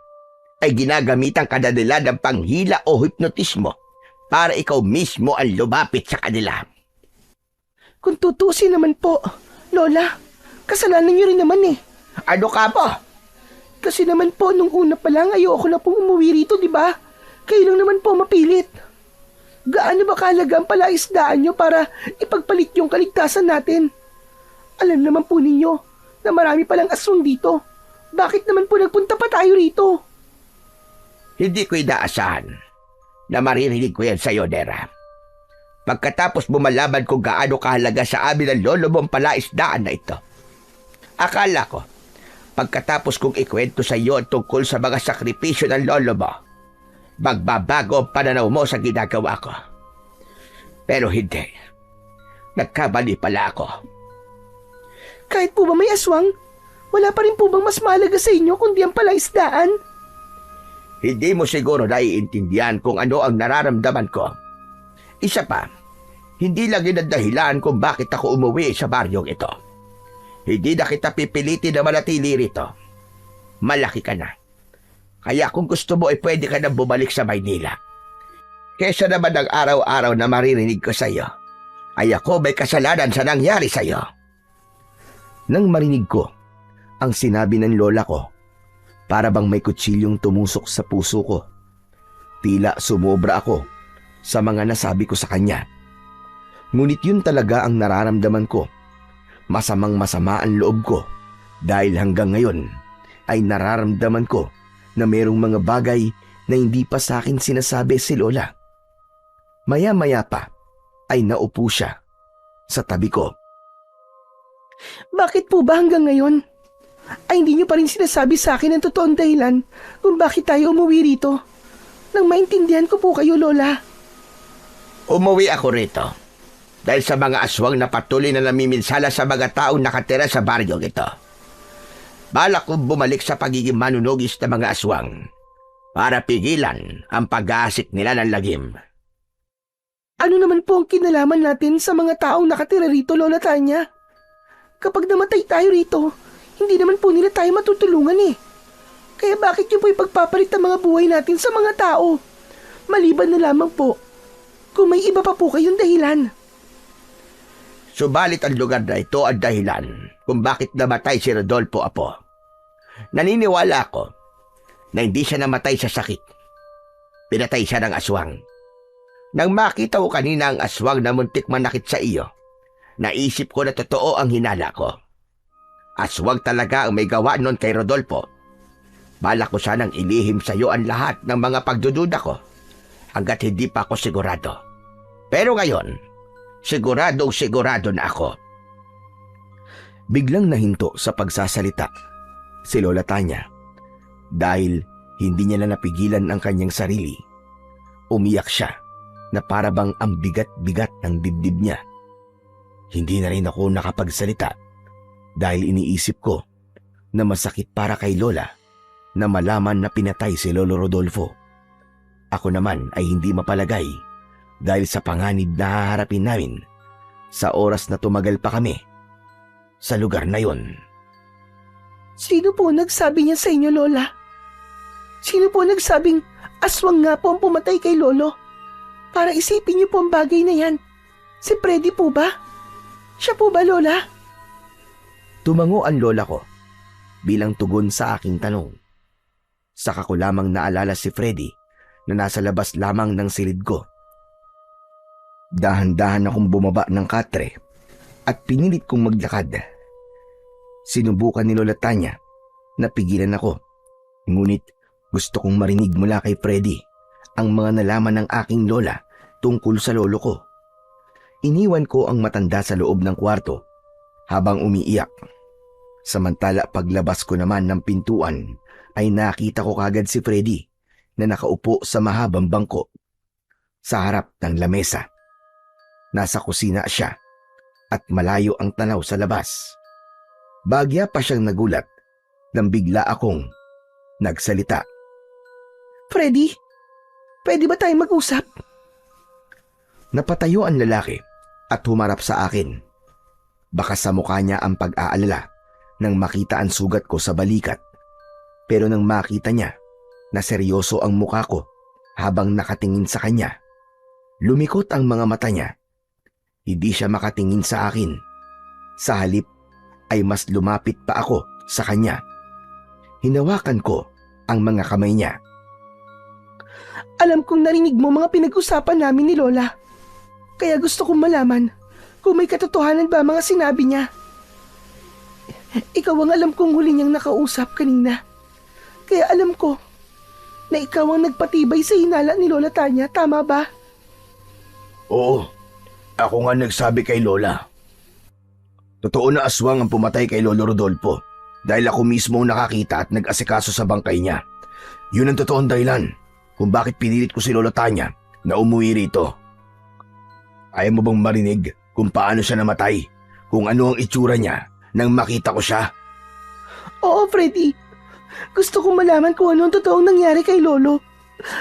ay ginagamitan ka na nila ng panghila o hipnotismo para ikaw mismo ang lumapit sa kanila. Kung tutusin naman po, Lola, kasalanan niyo rin naman eh. Ano ka po? Kasi naman po, nung una pa lang ayoko na pong umuwi rito, di ba? Kayo lang naman po mapilit. Gaano ba kahalaga ang palaisdaan nyo para ipagpalit yung kaligtasan natin? Alam naman po ninyo na marami palang aswang dito. Bakit naman po nagpunta pa tayo rito? Hindi ko inaasahan na maririnig ko yan sa iyo, Nera. Pagkatapos bumalaban kung gaano kahalaga sa amin ang lolo mong palaisdaan na ito. Akala ko, pagkatapos kong ikwento sa iyo tungkol sa mga sakripisyo ng lolo mo, magbabago ang pananaw mo sa ginagawa ko. Pero hindi. Nagkamali pala ako. Kahit po ba may aswang, wala pa rin po bang mas mahalaga sa inyo kundi ang palaisdaan? Hindi mo siguro naiintindihan kung ano ang nararamdaman ko. Isa pa, hindi lang yun ang dahilan kung bakit ako umuwi sa baryong ito. Hindi na kita pipilitin na manatili rito. Malaki ka na. Kaya kung gusto mo ay pwede ka na bumalik sa Maynila. Kesa naman ang araw-araw na maririnig ko sa iyo, ay ako may kasalanan sa nangyari sa iyo. Nang marinig ko ang sinabi ng lola ko, para bang may kutsilyong tumusok sa puso ko. Tila sumobra ako sa mga nasabi ko sa kanya. Ngunit yun talaga ang nararamdaman ko. Masamang masama ang loob ko dahil hanggang ngayon ay nararamdaman ko na mayroong mga bagay na hindi pa sa akin sinasabi si Lola. Maya-maya pa ay naupo siya sa tabi ko. Bakit po ba hanggang ngayon ay hindi niyo pa rin sinasabi sa akin ang totoong dahilan kung bakit tayo umuwi rito? Nang maintindihan ko po kayo, Lola. Umuwi ako rito dahil sa mga aswang na patuloy na namiminsala sa mga taong nakatira sa baryong ito. Balak kong bumalik sa pagiging manunugis ng mga aswang para pigilan ang pag-aasik nila ng lagim. Ano naman po ang kinalaman natin sa mga taong nakatira rito, Lola Tanya? Kapag namatay tayo rito, hindi naman po nila tayo matutulungan eh. Kaya bakit yun po ipagpapalit ang mga buhay natin sa mga tao? Maliban na lamang po kung may iba pa po kayong dahilan. Subalit ang lugar na ito ang dahilan kung bakit namatay si Rodolfo Apo. Naniniwala ako na hindi siya namatay sa sakit. Pinatay siya ng aswang. Nang makita ko kanina ang aswang na muntik manakit sa iyo, naisip ko na totoo ang hinala ko. Aswang talaga ang may gawa noon kay Rodolfo. Balak ko sanang ilihim sa iyo ang lahat ng mga pagdududa ko hanggat hindi pa ako sigurado. Pero ngayon, sigurado na ako. Biglang nahinto sa pagsasalita si Lola Tanya dahil hindi niya na napigilan ang kanyang sarili. Umiyak siya na para bang ang bigat-bigat ng dibdib niya. Hindi na rin ako nakapagsalita dahil iniisip ko na masakit para kay Lola na malaman na pinatay si Lolo Rodolfo. Ako naman ay hindi mapalagay dahil sa panganib na haharapin namin sa oras na tumagal pa kami sa lugar na yon. Sino po nagsabi niya sa inyo, Lola? Sino po nagsabing aswang nga po ang pumatay kay Lolo? Para isipin niyo po ang bagay na yan. Si Freddy po ba? Siya po ba, Lola? Tumango ang lola ko bilang tugon sa aking tanong. Saka ko lamang naalala si Freddy na nasa labas lamang ng silid ko. Dahan-dahan akong bumaba ng katre at pinilit kong maglakad. Sinubukan ni Lola Tanya na pigilan ako. Ngunit gusto kong marinig mula kay Freddy ang mga nalaman ng aking lola tungkol sa lolo ko. Iniwan ko ang matanda sa loob ng kwarto habang umiiyak. Samantala paglabas ko naman ng pintuan ay nakita ko kagad si Freddy na nakaupo sa mahabang bangko sa harap ng lamesa. Nasa kusina siya at malayo ang tanaw sa labas. Bagya pa siyang nagulat nang bigla akong nagsalita. Freddy, pwede ba tayo mag-usap? Napatayo ang lalaki at humarap sa akin. Baka sa mukha niya ang pag-aalala nang makita ang sugat ko sa balikat. Pero nang makita niya na seryoso ang mukha ko habang nakatingin sa kanya, lumikot ang mga mata niya. Hindi siya makatingin sa akin. Sa halip ay mas lumapit pa ako sa kanya. Hinawakan ko ang mga kamay niya. Alam kong narinig mo mga pinag-usapan namin ni Lola. Kaya gusto kong malaman kung may katotohanan ba mga sinabi niya. Ikaw ang alam kong huli niyang nakausap kanina. Kaya alam ko na ikaw ang nagpatibay sa hinala ni Lola Tanya, tama ba? Oo, ako nga nagsabi kay Lola. Totoo na aswang ang pumatay kay Lolo Rodolfo dahil ako mismo ang nakakita at nag-asikaso sa bangkay niya. Yun ang totoong dahilan kung bakit pinilit ko si Lola Tanya na umuwi rito. Ayaw mo bang marinig kung paano siya namatay? Kung ano ang itsura niya nang makita ko siya? Oo, Freddy. Gusto kong malaman kung ano ang totoong nangyari kay Lolo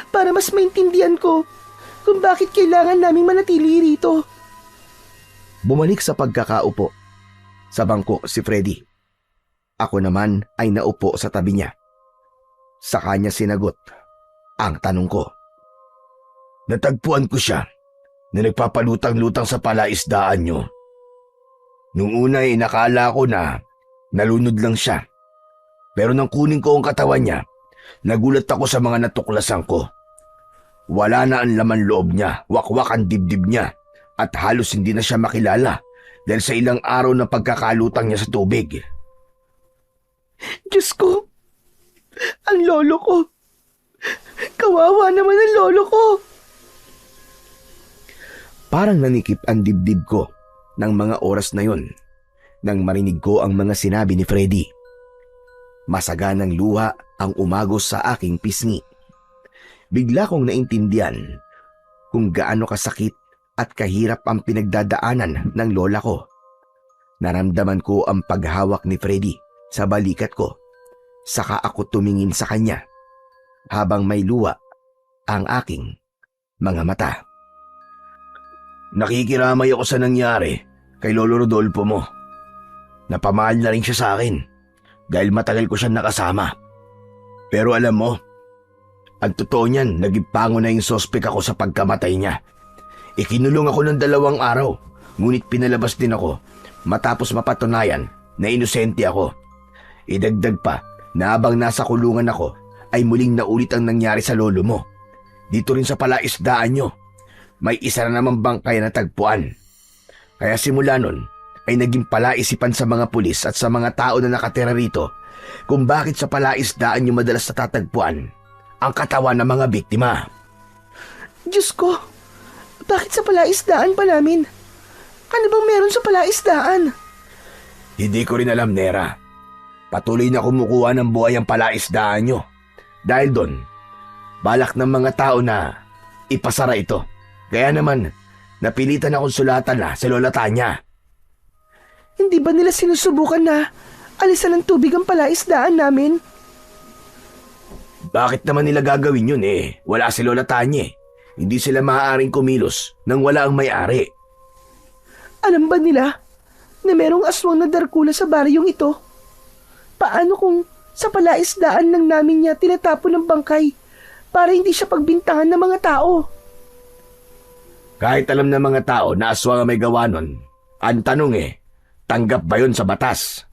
para mas maintindihan ko kung bakit kailangan naming manatili rito. Bumalik sa pagkakaupo sa bangko si Freddy. Ako naman ay naupo sa tabi niya. Sa kanya sinagot ang tanong ko. Natagpuan ko siya na nagpapalutang-lutang sa palaisdaan niyo. Nung una ay nakala ko na nalunod lang siya. Pero nang kunin ko ang katawan niya, nagulat ako sa mga natuklasan ko. Wala na ang laman loob niya, wakwak ang dibdib niya, at halos hindi na siya makilala dahil sa ilang araw na pagkakalutang niya sa tubig. Diyos ko! Ang lolo ko! Kawawa naman ang lolo ko! Parang nanikip ang dibdib ko ng mga oras na yon nang marinig ko ang mga sinabi ni Freddy. Masaganang luha ang umagos sa aking pisngi. Bigla kong naintindihan kung gaano kasakit at kahirap ang pinagdadaanan ng lola ko. Naramdaman ko ang paghawak ni Freddy sa balikat ko. Saka ako tumingin sa kanya habang may luha ang aking mga mata. Nakikiramay ako sa nangyari kay Lolo Rodolfo mo. Napamahal na rin siya sa akin dahil matagal ko siyang nakasama. Pero alam mo, ang totoo niyan, nagipango na yung sospek ako sa pagkamatay niya. Ikinulong ako ng 2 araw, ngunit pinalabas din ako matapos mapatunayan na inosente ako. Idagdag pa na habang nasa kulungan ako ay muling naulit ang nangyari sa lolo mo. Dito rin sa palaisdaan niyo. may isa na naman bangkay na tagpuan. Kaya simula nun ay naging palaisipan sa mga pulis at sa mga tao na nakatira rito kung bakit sa palaisdaan yung madalas natatagpuan ang katawan ng mga biktima. Diyos ko, bakit sa palaisdaan pa namin? Ano bang meron sa palaisdaan? Hindi ko rin alam, Nera. Patuloy na kumukuha ng buhay ang palaisdaan nyo. Dahil doon, balak ng mga tao na ipasara ito. Kaya naman, napilitan akong sulatan na si Lola Tanya. Hindi ba nila sinusubukan na alisan ng tubig ang palaisdaan namin? Bakit naman nila gagawin yun eh? Wala si Lola Tanya eh. Hindi sila maaaring kumilos nang wala ang may-ari. Alam ba nila na merong aswang na darkula sa baryong ito? Paano kung sa palaisdaan lang namin niya tinatapon ng bangkay para hindi siya pagbintangan ng mga tao? Kahit alam ng mga tao na aswang ang may gawa nun, ang tanong tanggap ba yun sa batas?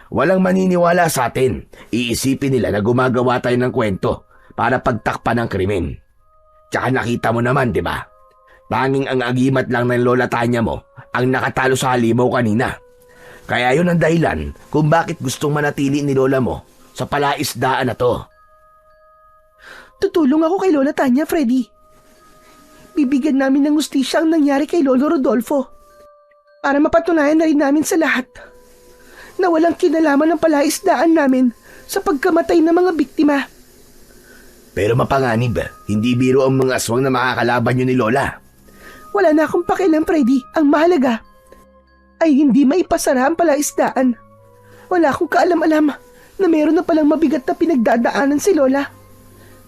Walang maniniwala sa atin. Iisipin nila na gumagawa tayo ng kwento para pagtakpan ng krimen. Tsaka nakita mo naman, di ba? Tanging ang agimat lang ng Lola Tanya mo ang nakatalo sa halimaw kanina. Kaya yun ang dahilan kung bakit gustong manatili ni Lola mo sa palaisdaan na to. Tutulong ako kay Lola Tanya, Freddy. Bibigyan namin ng hustisya ang nangyari kay Lolo Rodolfo para mapatunayan na rin namin sa lahat na walang kinalaman ng palaisdaan namin sa pagkamatay ng mga biktima. Pero mapanganib, hindi biro ang mga aswang na makakalaban nyo ni Lola. Wala na akong pakialam, Freddy. Ang mahalaga ay hindi maipasara ang palaisdaan. Wala akong kaalam-alam na meron na palang mabigat na pinagdadaanan si Lola.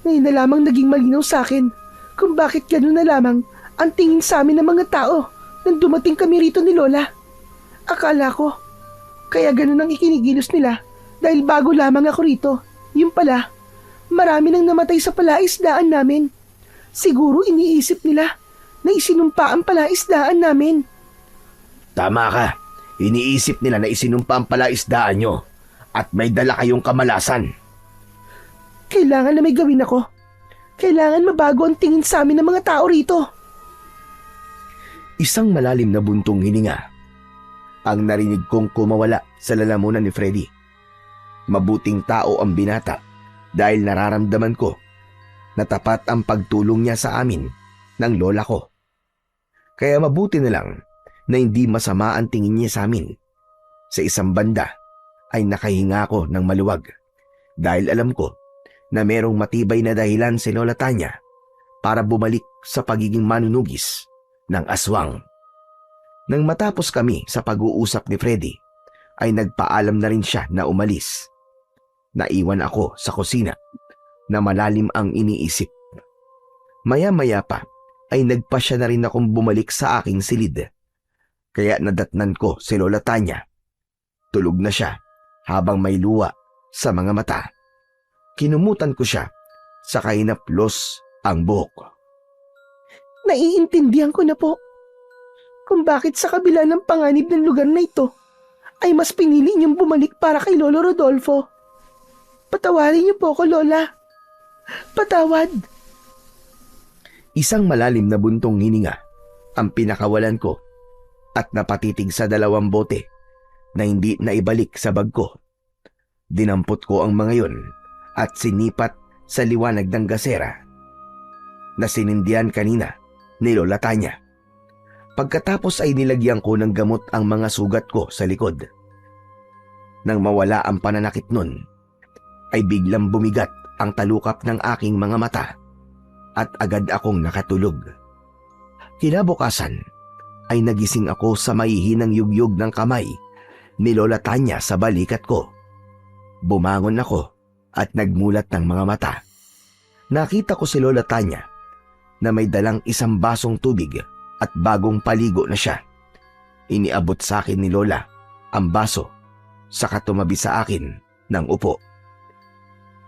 Ngayon na lamang naging malinaw sa akin kung bakit gano'n na lamang ang tingin sa amin ng mga tao nang dumating kami rito ni Lola. Akala ko, kaya gano'n ang ikinigilos nila dahil bago lamang ako rito. Yung pala, marami nang namatay sa palaisdaan namin. Siguro iniisip nila na isinumpa ang palaisdaan namin. Tama ka. Iniisip nila na isinumpa ang palaisdaan nyo at may dala kayong kamalasan. Kailangan na may gawin ako. Kailangan mabago ang tingin sa amin ng mga tao rito. Isang malalim na buntong hininga ang narinig kong kumawala sa lalamunan ni Freddy. Mabuting tao ang binata dahil nararamdaman ko na tapat ang pagtulong niya sa amin ng lola ko. Kaya mabuti na lang na hindi masama ang tingin niya sa amin. Sa isang banda ay nakahinga ko ng maluwag dahil alam ko na merong matibay na dahilan si Lola Tanya para bumalik sa pagiging manunugis ng aswang. Nang matapos kami sa pag-uusap ni Freddy, ay nagpaalam na rin siya na umalis. Naiwan ako sa kusina na malalim ang iniisip. Maya-maya pa ay nagpasya na rin akong bumalik sa aking silid. Kaya nadatnan ko si Lola Tanya. Tulog na siya habang may luwa sa mga mata. Kinumutan ko siya sa kahinaplos ang buhok. Naiintindihan ko na po kung bakit sa kabila ng panganib ng lugar na ito ay mas pinili niyong bumalik para kay Lolo Rodolfo. Patawarin niyo po ako, Lola. Patawad. Isang malalim na buntong hininga ang pinakawalan ko at napatitig sa 2 bote na hindi naibalik sa bag ko. Dinampot ko ang mga yon at sinipat sa liwanag ng gasera na sinindihan kanina ni Lola Tanya. Pagkatapos ay nilagyan ko ng gamot ang mga sugat ko sa likod. Nang mawala ang pananakit nun, ay biglang bumigat ang talukap ng aking mga mata at agad akong nakatulog. Kinabukasan ay nagising ako sa mahihinang yugyug ng kamay ni Lola Tanya sa balikat ko. Bumangon ako at nagmulat ng mga mata. Nakita ko si Lola Tanya na may dalang isang basong tubig at bagong paligo na siya. Iniabot sa akin ni Lola ang baso saka tumabi sa akin ng upo.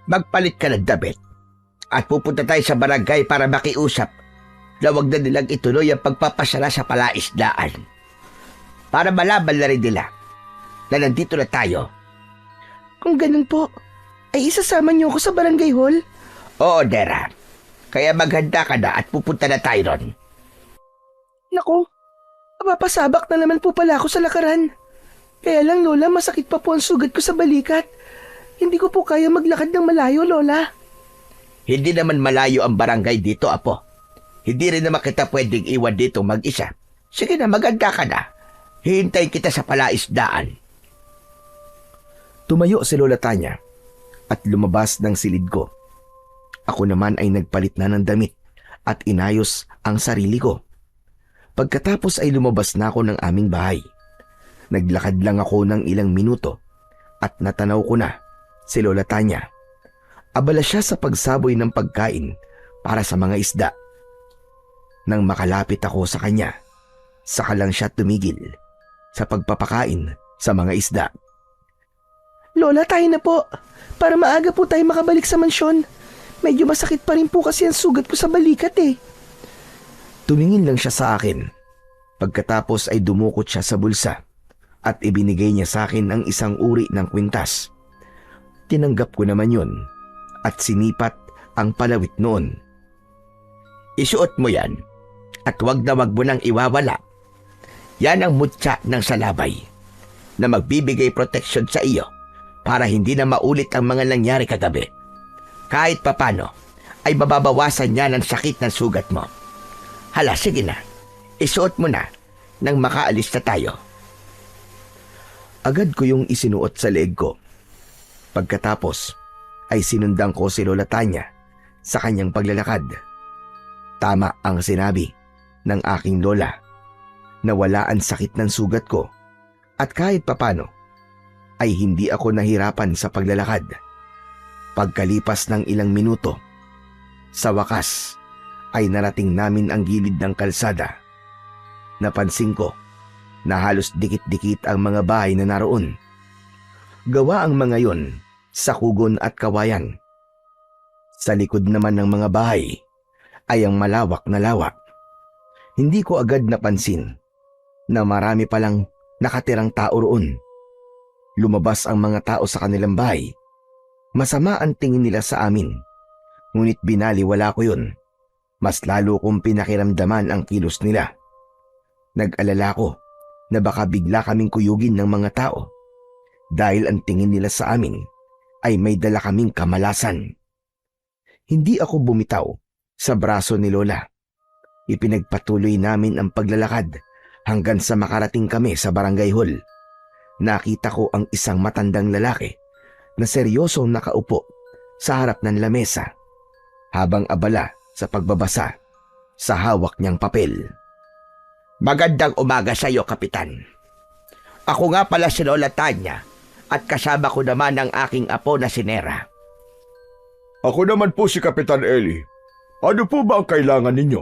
Magpalit ka ng damit at pupunta tayo sa barangay para makiusap na huwag na nilang ituloy ang pagpapasara sa palaisdaan. Para malaman na rin nila na nandito na tayo. Kung ganun po, ay isasama niyo ako sa barangay hall? Oo, Dera. Kaya maghanda ka na at pupunta na tayo ron. Naku, mapapasabak na naman po pala ako sa lakaran. Kaya lang, Lola, masakit pa po ang sugat ko sa balikat. Hindi ko po kaya maglakad ng malayo, Lola. Hindi naman malayo ang barangay dito, Apo. Hindi rin naman kita pwedeng iwan dito mag-isa. Sige na, maganda ka na. Hihintayin kita sa palaisdaan. Tumayo si Lola Tanya at lumabas ng silid ko. Ako naman ay nagpalit na ng damit at inayos ang sarili ko. Pagkatapos ay lumabas na ako ng aming bahay. Naglakad lang ako ng ilang minuto at natanaw ko na si Lola Tanya. Abala siya sa pagsaboy ng pagkain para sa mga isda. Nang makalapit ako sa kanya, saka lang siya tumigil sa pagpapakain sa mga isda. Lola, tayo na po. Para maaga po tayo makabalik sa mansyon. Medyo masakit pa rin po kasi ang sugat ko sa balikat eh. Tumingin lang siya sa akin. Pagkatapos ay dumukot siya sa bulsa at ibinigay niya sa akin ang isang uri ng kwintas. Tinanggap ko naman yun at sinipat ang palawit noon. Isuot mo yan at wag na wag mo nang iwawala. Yan ang mutya ng salabay na magbibigay proteksyon sa iyo para hindi na maulit ang mga nangyari kagabi. Kahit papano ay mababawasan niya ng sakit ng sugat mo. Hala, sige na. Isuot mo na nang makaalis na tayo. Agad ko yung isinuot sa leeg ko. Pagkatapos ay sinundan ko si Lola Tanya sa kanyang paglalakad. Tama ang sinabi ng aking lola na wala ang sakit ng sugat ko at kahit papano ay hindi ako nahirapan sa paglalakad. Pagkalipas ng ilang minuto, sa wakas ay narating namin ang gilid ng kalsada. Napansin ko na halos dikit-dikit ang mga bahay na naroon. Gawa ang mga yon sa kugon at kawayan. Sa likod naman ng mga bahay ay ang malawak na lawa. Hindi ko agad napansin na marami palang nakatirang tao roon. Lumabas ang mga tao sa kanilang bahay. Masama ang tingin nila sa amin. Ngunit binaliwala ko yun. Mas lalo kong pinakiramdaman ang kilos nila. Nag-alala ko na baka bigla kaming kuyugin ng mga tao dahil ang tingin nila sa amin ay may dala kaming kamalasan. Hindi ako bumitaw sa braso ni Lola. Ipinagpatuloy namin ang paglalakad hanggang sa makarating kami sa barangay hall. Nakita ko ang isang matandang lalaki na seryosong nakaupo sa harap ng lamesa habang abala sa pagbabasa sa hawak niyang papel. Magandang umaga sa iyo, Kapitan. Ako nga pala si Lola Tanya at kasama ko naman ang aking apo na si Nera. Ako naman po si Kapitan Eli. Ano po ba ang kailangan ninyo?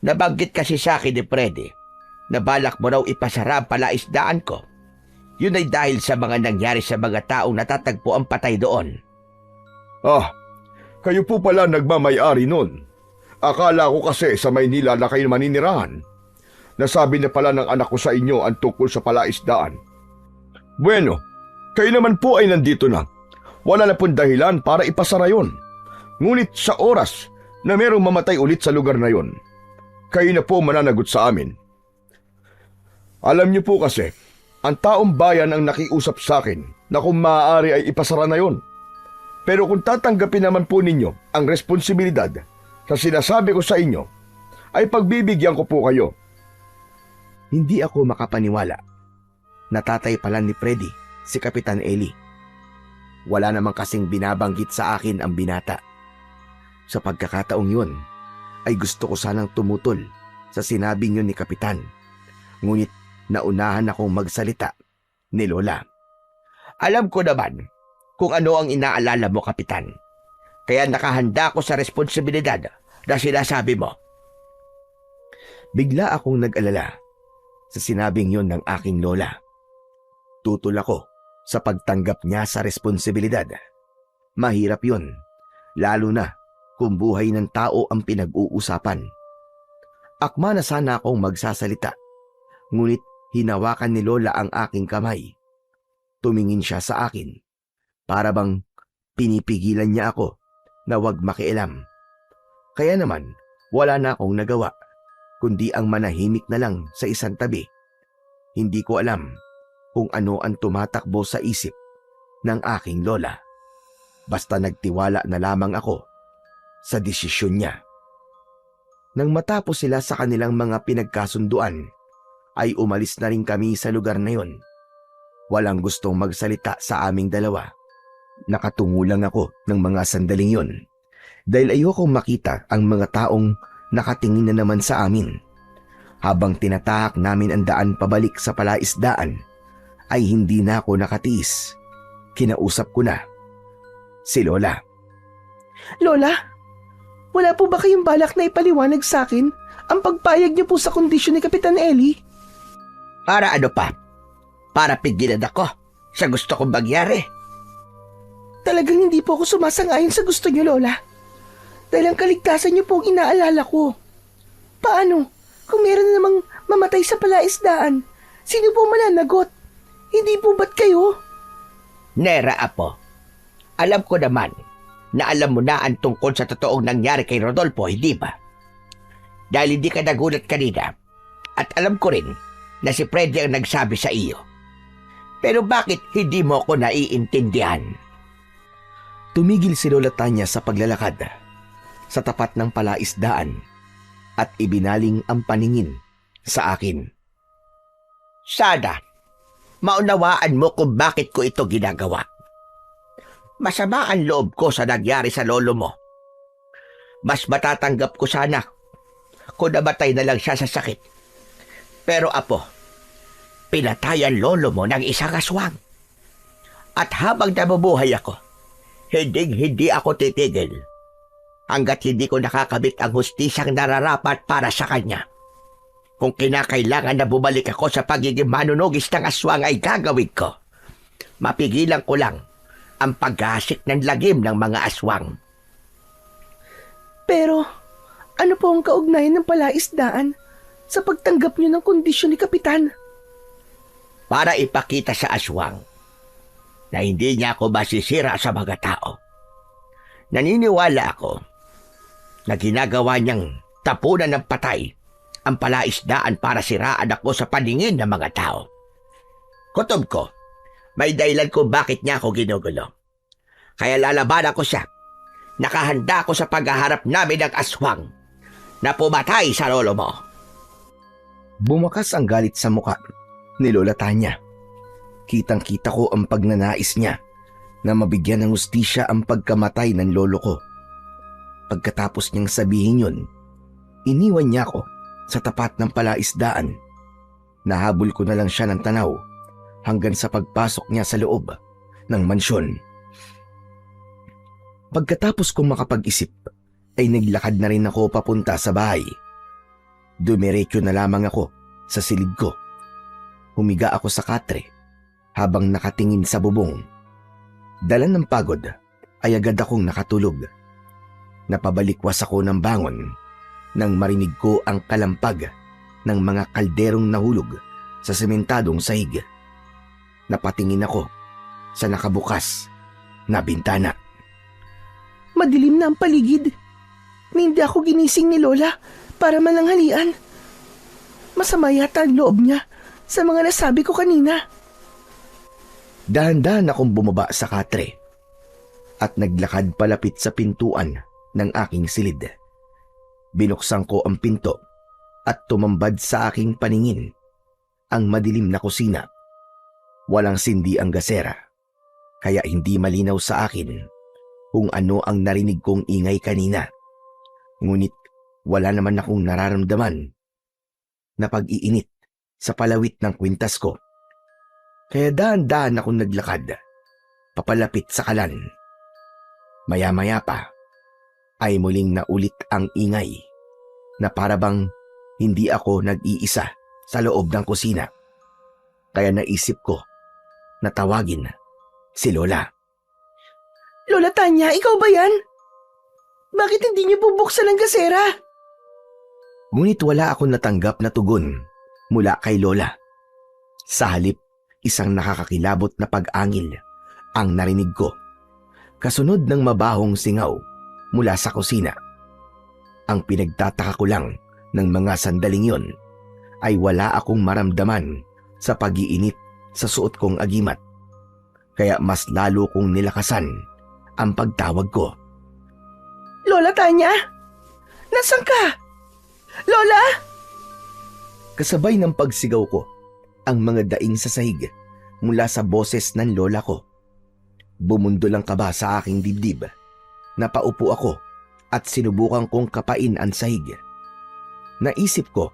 Nabanggit kasi sa akin ni Freddy na balak mo raw ipasara ang palaisdaan ko. Yun ay dahil sa mga nangyari sa mga taong natatagpo ang patay doon. Ah, kayo po pala nagmamay-ari nun. Akala ko kasi sa Maynila na kayo maninirahan. Nasabi na pala ng anak ko sa inyo ang tungkol sa palaisdaan. Bueno, kayo naman po ay nandito na. Wala na pong dahilan para ipasara yon. Ngunit sa oras na merong mamatay ulit sa lugar na yon, kayo na po mananagot sa amin. Alam niyo po kasi, ang taong bayan ang nakiusap sa akin na kung maaari ay ipasara na yon. Pero kung tatanggapin naman po ninyo ang responsibilidad sa sinasabi ko sa inyo, ay pagbibigyan ko po kayo. Hindi ako makapaniwala. Natatay pala ni Freddy si Kapitan Eli. Wala namang kasing binabanggit sa akin ang binata. Sa pagkakataong yun, ay gusto ko sanang tumutol sa sinabing yun ni Kapitan. Ngunit naunahan akong magsalita ni Lola. Alam ko naman kung ano ang inaalala mo, Kapitan. Kaya nakahanda ako sa responsibilidad na sinasabi mo. Bigla akong nag-alala sa sinabing yun ng aking lola. Tutol ako sa pagtanggap niya sa responsibilidad. Mahirap yun, lalo na kung buhay ng tao ang pinag-uusapan. Akma na sana akong magsasalita, ngunit hinawakan ni Lola ang aking kamay. Tumingin siya sa akin, para bang pinipigilan niya ako na huwag makialam. Kaya naman, wala na akong nagawa. kundi ang manahimik na lang sa isang tabi. Hindi ko alam kung ano ang tumatakbo sa isip ng aking lola. Basta nagtiwala na lamang ako sa desisyon niya. Nang matapos sila sa kanilang mga pinagkasunduan, ay umalis na rin kami sa lugar na yon. Walang gustong magsalita sa aming dalawa. Nakatungo lang ako ng mga sandaling yon dahil ayokong makita ang mga taong nakatingin na naman sa amin. Habang tinatahak namin ang daan pabalik sa palaisdaan, ay hindi na ako nakatiis. Kinausap ko na si Lola. Lola, wala po ba kayong balak na ipaliwanag sa akin ang pagpayag niyo po sa kondisyon ni Kapitan Eli? Para ano pa? Para pigilan ako sa gusto kong mangyari. Talagang hindi po ako sumasang-ayon sa gusto niyo, Lola. Dahil ang kaligtasan niyo po ang inaalala ko. Paano? Kung meron na namang mamatay sa palaisdaan, sino po mananagot? Hindi po ba't kayo? Nera, Apo. Alam ko naman na alam mo na ang tungkol sa totoong nangyari kay Rodolfo, hindi ba? Dahil hindi ka nagulat kanina. At alam ko rin na si Freddy ang nagsabi sa iyo. Pero bakit hindi mo ako naiintindihan? Tumigil si Lola Tanya sa paglalakad sa tapat ng palaisdaan at ibinaling ang paningin sa akin. Sana, maunawaan mo kung bakit ko ito ginagawa. Masama ang loob ko sa nangyari sa lolo mo. Mas matatanggap ko sana kung namatay na lang siya sa sakit. Pero Apo, pinatay ang lolo mo ng isang aswang. At habang nabubuhay ako, hindi ako titigil hanggat hindi ko nakakabit ang hustisyang nararapat para sa kanya. Kung kinakailangan na bumalik ako sa pagiging manunugis ng aswang ay gagawin ko. Mapigilan ko lang ang paghasik ng lagim ng mga aswang. Pero, ano po ang kaugnayan ng palaisdaan sa pagtanggap niyo ng kondisyon ni Kapitan? Para ipakita sa aswang na hindi niya ako masisira sa mga tao. Naniniwala ako na ginagawa niyang tapunan ng patay ang palaisdaan para siraan ako sa paningin ng mga tao. Kutob ko, may dahilan kung bakit niya ako ginugulo. Kaya lalabanan ko siya. Nakahanda ako sa paghaharap namin ng aswang na pumatay sa lolo mo. Bumakas ang galit sa muka ni Lola Tanya. Kitang-kita ko ang pagnanais niya na mabigyan ng hustisya ang pagkamatay ng lolo ko. Pagkatapos niyang sabihin yun, iniwan niya ako sa tapat ng palaisdaan. Nahabol ko na lang siya ng tanaw hanggang sa pagpasok niya sa loob ng mansyon. Pagkatapos kong makapag-isip, ay naglakad na rin ako papunta sa bahay. Dumiretso na lamang ako sa silid ko. Humiga ako sa katre habang nakatingin sa bubong. Dala ng pagod ay agad akong nakatulog. Napabalikwas ako ng bangon nang marinig ko ang kalampag ng mga kalderong nahulog sa sementadong sahig. Napatingin ako sa nakabukas na bintana. Madilim na ang paligid. Hindi ako ginising ni Lola para mananghalian. Masama yata ang loob niya sa mga nasabi ko kanina. Dahan-dahan akong bumaba sa katre at naglakad palapit sa pintuan ng aking silid. Binuksan ko ang pinto at tumambad sa aking paningin ang madilim na kusina. Walang sindi ang gasera, kaya hindi malinaw sa akin kung ano ang narinig kong ingay kanina. Ngunit wala naman akong nararamdaman na pag-iinit sa palawit ng kwintas ko. Kaya dahan-dahan akong naglakad papalapit sa kalan. Maya-maya pa ay muling naulit ang ingay na parabang hindi ako nag-iisa sa loob ng kusina. Kaya naisip ko na tawagin si Lola. Lola Tanya, ikaw ba yan? Bakit hindi niyo bubuksan ang gasera? Ngunit wala akong natanggap na tugon mula kay Lola. Sa halip, isang nakakakilabot na pag-angil ang narinig ko. Kasunod ng mabahong singaw mula sa kusina. Ang pinagtataka ko lang Ng mga sandaling yon ay wala akong maramdaman sa pag-iinit sa suot kong agimat. Kaya mas lalo kong nilakasan ang pagtawag ko. Lola Tanya? Nasaan ka? Lola? Kasabay ng pagsigaw ko, ang mga daing sa sahig mula sa boses ng lola ko. Bumundol ang kaba sa aking dibdib. Napaupo ako at sinubukan kong kapain ang sahig. Naisip ko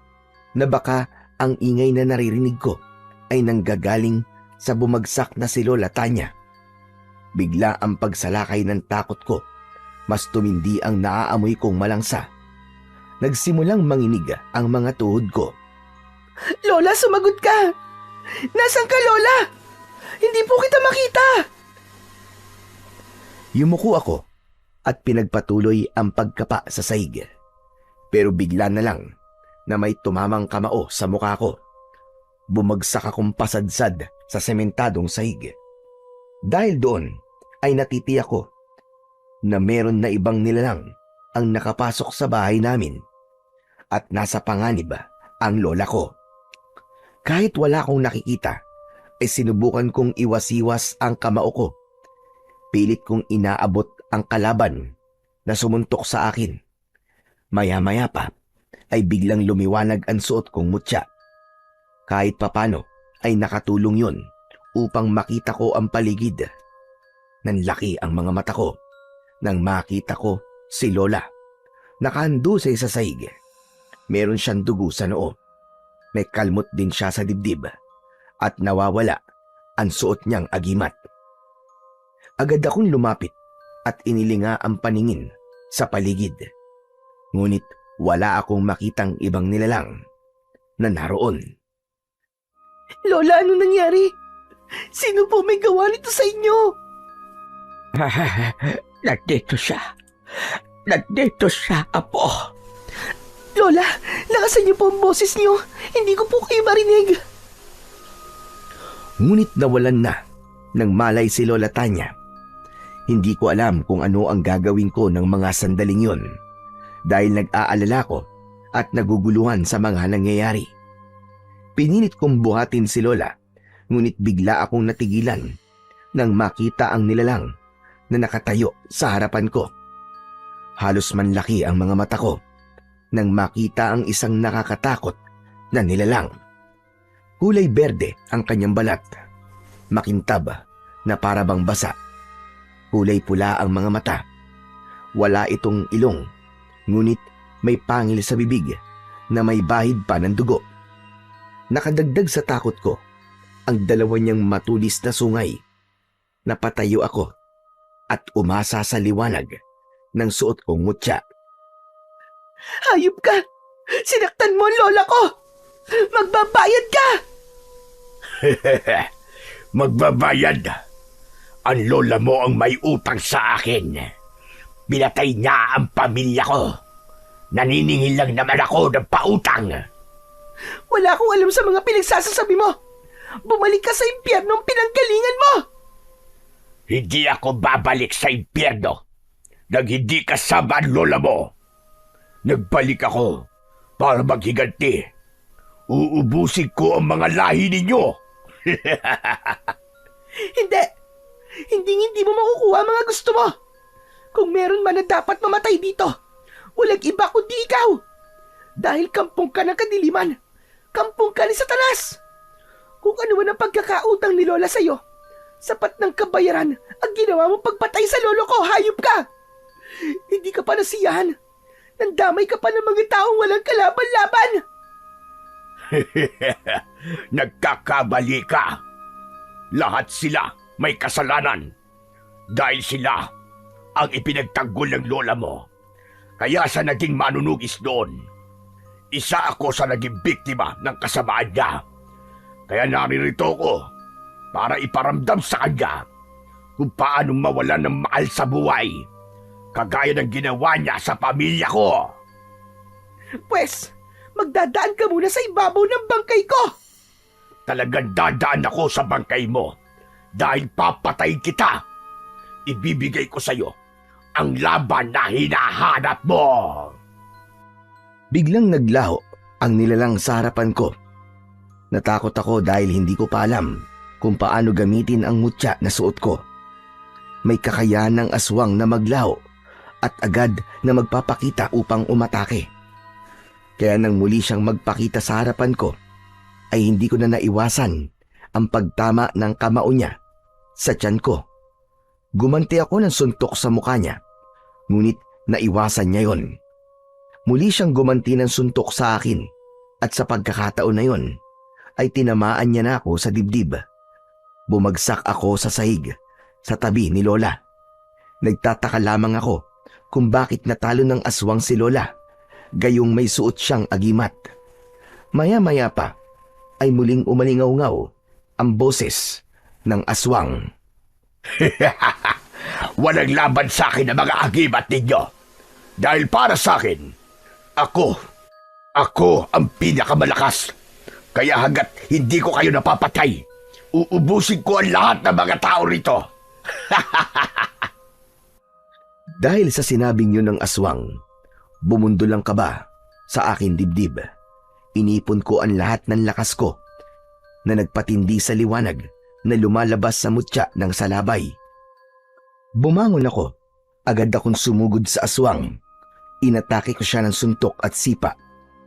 na baka ang ingay na naririnig ko ay nanggagaling sa bumagsak na si Lola Tanya. Bigla ang pagsalakay ng takot ko. Mas tumindi ang naaamoy kong malangsa. Nagsimulang manginig ang mga tuhod ko. Lola, sumagot ka! Nasaan ka, Lola? Hindi po kita makita! Yumuko ako at pinagpatuloy ang pagkapa sa sahig. Pero bigla na lang na may tumamang kamao sa mukha ko. Bumagsak akong pasadsad sa sementadong sahig. Dahil doon ay natitiyak ko na meron na ibang nilalang ang nakapasok sa bahay namin at nasa panganib ang lola ko. Kahit wala akong nakikita, ay sinubukan kong iwas-iwas ang kamao ko. Pilit kong inaabot ang kalaban na sumuntok sa akin. Maya-maya pa ay biglang lumiwanag ang suot kong mutya. Kahit papano ay nakatulong yun upang makita ko ang paligid. Nanlaki ang mga mata ko nang makita ko si Lola. Nakahandusay sa sahig. Meron siyang dugo sa noo. May kalmot din siya sa dibdib at nawawala ang suot niyang agimat. Agad akong lumapit at inilinga ang paningin sa paligid. Ngunit wala akong makitang ibang nilalang na naroon. Lola, ano nangyari? Sino po may gawa nito sa inyo? Nandito siya. Nandito siya, apo. Lola, lakasan niyo po ang boses niyo. Hindi ko po kayo marinig. Ngunit nawalan na ng malay si Lola Tanya. Hindi ko alam kung ano ang gagawin ko ng mga sandaling yon dahil nag-aalala ko at naguguluhan sa mga nangyayari. Pinilit kong buhatin si Lola, ngunit bigla akong natigilan nang makita ang nilalang na nakatayo sa harapan ko. Halos manlaki ang mga mata ko nang makita ang isang nakakatakot na nilalang. Kulay berde ang kanyang balat, makintab na para bang basa. Kulay pula ang mga mata. Wala itong ilong, ngunit may pangil sa bibig na may bahid pa ng dugo. Nakadagdag sa takot ko ang dalawa niyang matulis na sungay. Napatayo ako at umasa sa liwanag ng suot kong mutya. Hayop ka! Sinaktan mo ang lola ko! Magbabayad ka! Magbabayad. Ang lola mo ang may utang sa akin. Pinatay niya ang pamilya ko. Naniningil lang naman ako ng pautang. Wala akong alam sa mga pinagsasasabi mo. Bumalik ka sa impyernong pinanggalingan mo! Hindi ako babalik sa impyerno nang hindi kasama ang lola mo. Nagbalik ako para maghiganti. Uubusin ko ang mga lahi ninyo. Hindi! Hindi mo makukuha ang mga gusto mo. Kung meron man na dapat mamatay dito, walang iba kundi ikaw. Dahil kampong ka ng kadiliman, kampong ka ni Satanas. Kung ano man ang pagkakautang ni Lola sa'yo, sapat ng kabayaran ang ginawa mong pagpatay sa lolo ko, hayop ka! Hindi ka pa nasiyahan. Nandamay ka pa ng mga taong walang kalaban-laban. Nagkakabali ka. Lahat sila may kasalanan. Dahil sila ang ipinagtanggol ng lola mo. Kaya sa naging manunugis doon, isa ako sa naging biktima ng kasamaan niya. Kaya naririto ko para iparamdam sa kanya kung paano mawalan ng mahal sa buhay, kagaya ng ginawa niya sa pamilya ko. Pwes, magdadaan ka muna sa ibabaw ng bangkay ko. Talagang dadaan ako sa bangkay mo dahil papatayin kita. Ibibigay ko sa'yo ang laban na hinahanap mo. Biglang naglaho ang nilalang sa harapan ko. Natakot ako dahil hindi ko pa alam kung paano gamitin ang mutya na suot ko. May kakayahan ng aswang na maglaho at agad na magpapakita upang umatake. Kaya nang muli siyang magpakita sa harapan ko, ay hindi ko na naiwasan ang pagtama ng kamao niya sa tiyan ko. Gumanti ako ng suntok sa mukha niya, ngunit naiwasan niya yon. Muli siyang gumanti ng suntok sa akin at sa pagkakataon na yon ay tinamaan niya na ako sa dibdib. Bumagsak ako sa sahig sa tabi ni Lola. Nagtataka lamang ako kung bakit natalo ng aswang si Lola, gayong may suot siyang agimat. Maya-maya pa ay muling umalingaw-ngaw ang boses ng aswang. Walang laban sa akin ang mga agimat ninyo. Dahil para sa akin, ako ang pinakamalakas. Kaya hanggat hindi ko kayo napapatay, uubusin ko ang lahat ng mga tao rito. Dahil sa sinabing yun ng aswang, bumundol ang kaba sa aking dibdib. Inipon ko ang lahat ng lakas ko na nagpatindi sa liwanag na lumalabas sa mutya ng salabay. Bumangon ako. Agad akong sumugod sa aswang. Inatake ko siya ng suntok at sipa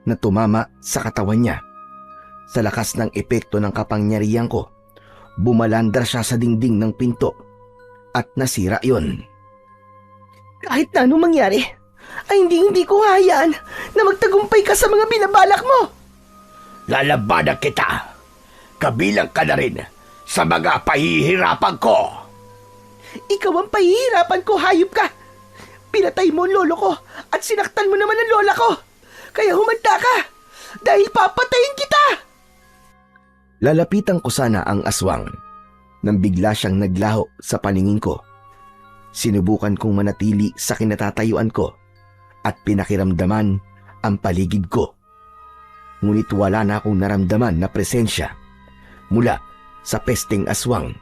na tumama sa katawan niya. Sa lakas ng epekto ng kapangyarihan ko, bumalandar siya sa dingding ng pinto at nasira yon. Kahit na anong mangyari, ay hindi ko hayaan na magtagumpay ka sa mga binabalak mo. Lalabanan kita. Kabilang ka na rin sa mga pahihirapan ko. Ikaw ang pahihirapan ko, hayop ka. Pinatay mo ang lolo ko at sinaktan mo naman ang lola ko. Kaya humanda ka dahil papatayin kita. Lalapitan ko sana ang aswang nang bigla siyang naglaho sa paningin ko. Sinubukan kong manatili sa kinatatayuan ko at pinakiramdaman ang paligid ko. Ngunit wala na akong naramdaman na presensya mula sa pesteng aswang.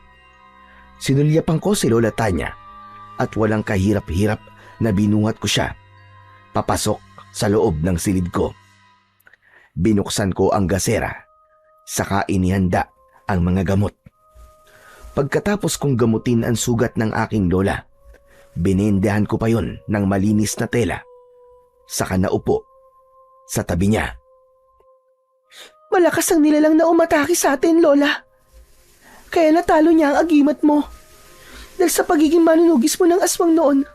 Sinulyapan ko si Lola Tanya at walang kahirap-hirap na binuhat ko siya papasok sa loob ng silid ko. Binuksan ko ang gasera, saka inihanda ang mga gamot. Pagkatapos kong gamutin ang sugat ng aking lola, binindehan ko pa yon ng malinis na tela, saka naupo sa tabi niya. Malakas ang nilalang na umatake sa atin, Lola. Kaya natalo niya ang agimat mo. Dahil sa pagiging manunugis mo ng aswang noon,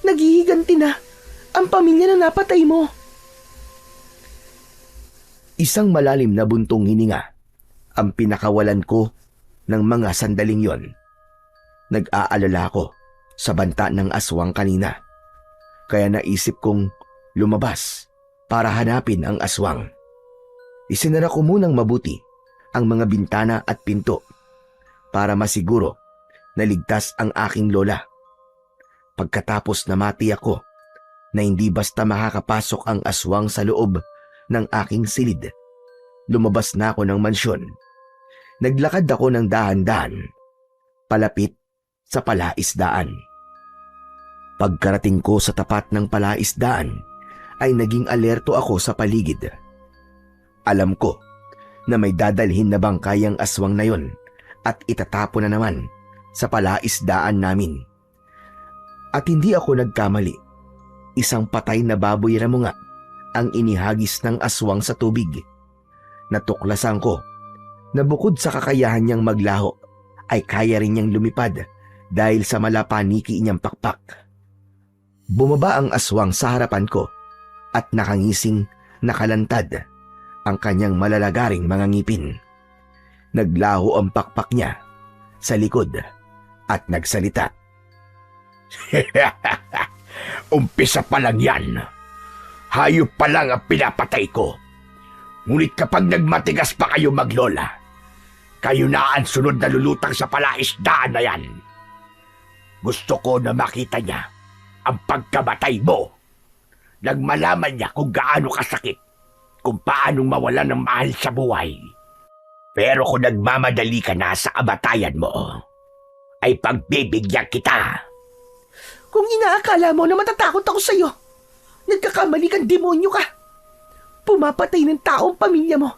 naghihiganti na ang pamilya na napatay mo. Isang malalim na buntong hininga ang pinakawalan ko ng mga sandaling yon. Nag-aalala ko sa banta ng aswang kanina. Kaya naisip kong lumabas para hanapin ang aswang. Isinara ko munang mabuti ang mga bintana at pinto para masiguro na ligtas ang aking lola. Pagkatapos namati ako na hindi basta makakapasok ang aswang sa loob ng aking silid, lumabas na ako ng mansyon. Naglakad ako ng dahan-dahan, palapit sa palaisdaan. Pagkarating ko sa tapat ng palaisdaan, ay naging alerto ako sa paligid. Alam ko na may dadalhin na bangkayang aswang na yon at itatapon na naman sa palaisdaan namin. At hindi ako nagkamali. Isang patay na baboy ramo nga ang inihagis ng aswang sa tubig. Natuklasan ko na bukod sa kakayahan niyang maglaho, ay kaya rin niyang lumipad dahil sa malapaniki niyang pakpak. Bumaba ang aswang sa harapan ko at nakangising nakalantad ang kanyang malalagaring mga ngipin. Naglaho ang pakpak niya sa likod at nagsalita. Umpisa pa lang yan. Hayop pa lang ang pinapatay ko. Ngunit kapag nagmatigas pa kayo maglola, kayo na ang sunod na lulutang sa palaisdaan na yan. Gusto ko na makita niya ang pagkamatay mo. Nang malaman niya kung gaano kasakit, kung paanong mawalan ng mahal sa buhay. Pero kung nagmamadali ka na sa kamatayan mo, ay pagbibigyan kita. Kung inaakala mo na matatakot ako sa'yo, nagkakamali kang demonyo ka. Pumapatay ng taong pamilya mo.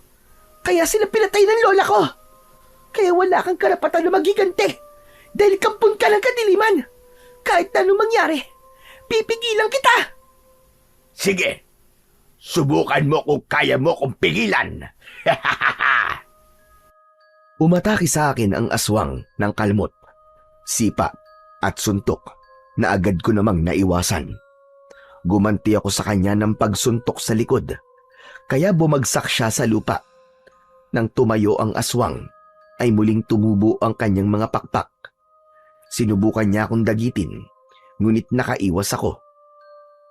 Kaya sila pinatay ng lola ko. Kaya wala kang karapatan na magigante. Dahil kampun ka ng kadiliman. Kahit na anong mangyari, pipigilan kita. Sige, subukan mo kung kaya mo kong pigilan. Umatake sa akin ang aswang ng kalmot, sipa at suntok na agad ko namang naiwasan. Gumanti ako sa kanya ng pagsuntok sa likod, kaya bumagsak siya sa lupa. Nang tumayo ang aswang, ay muling tumubo ang kanyang mga pakpak. Sinubukan niya akong dagitin, ngunit nakaiwas ako.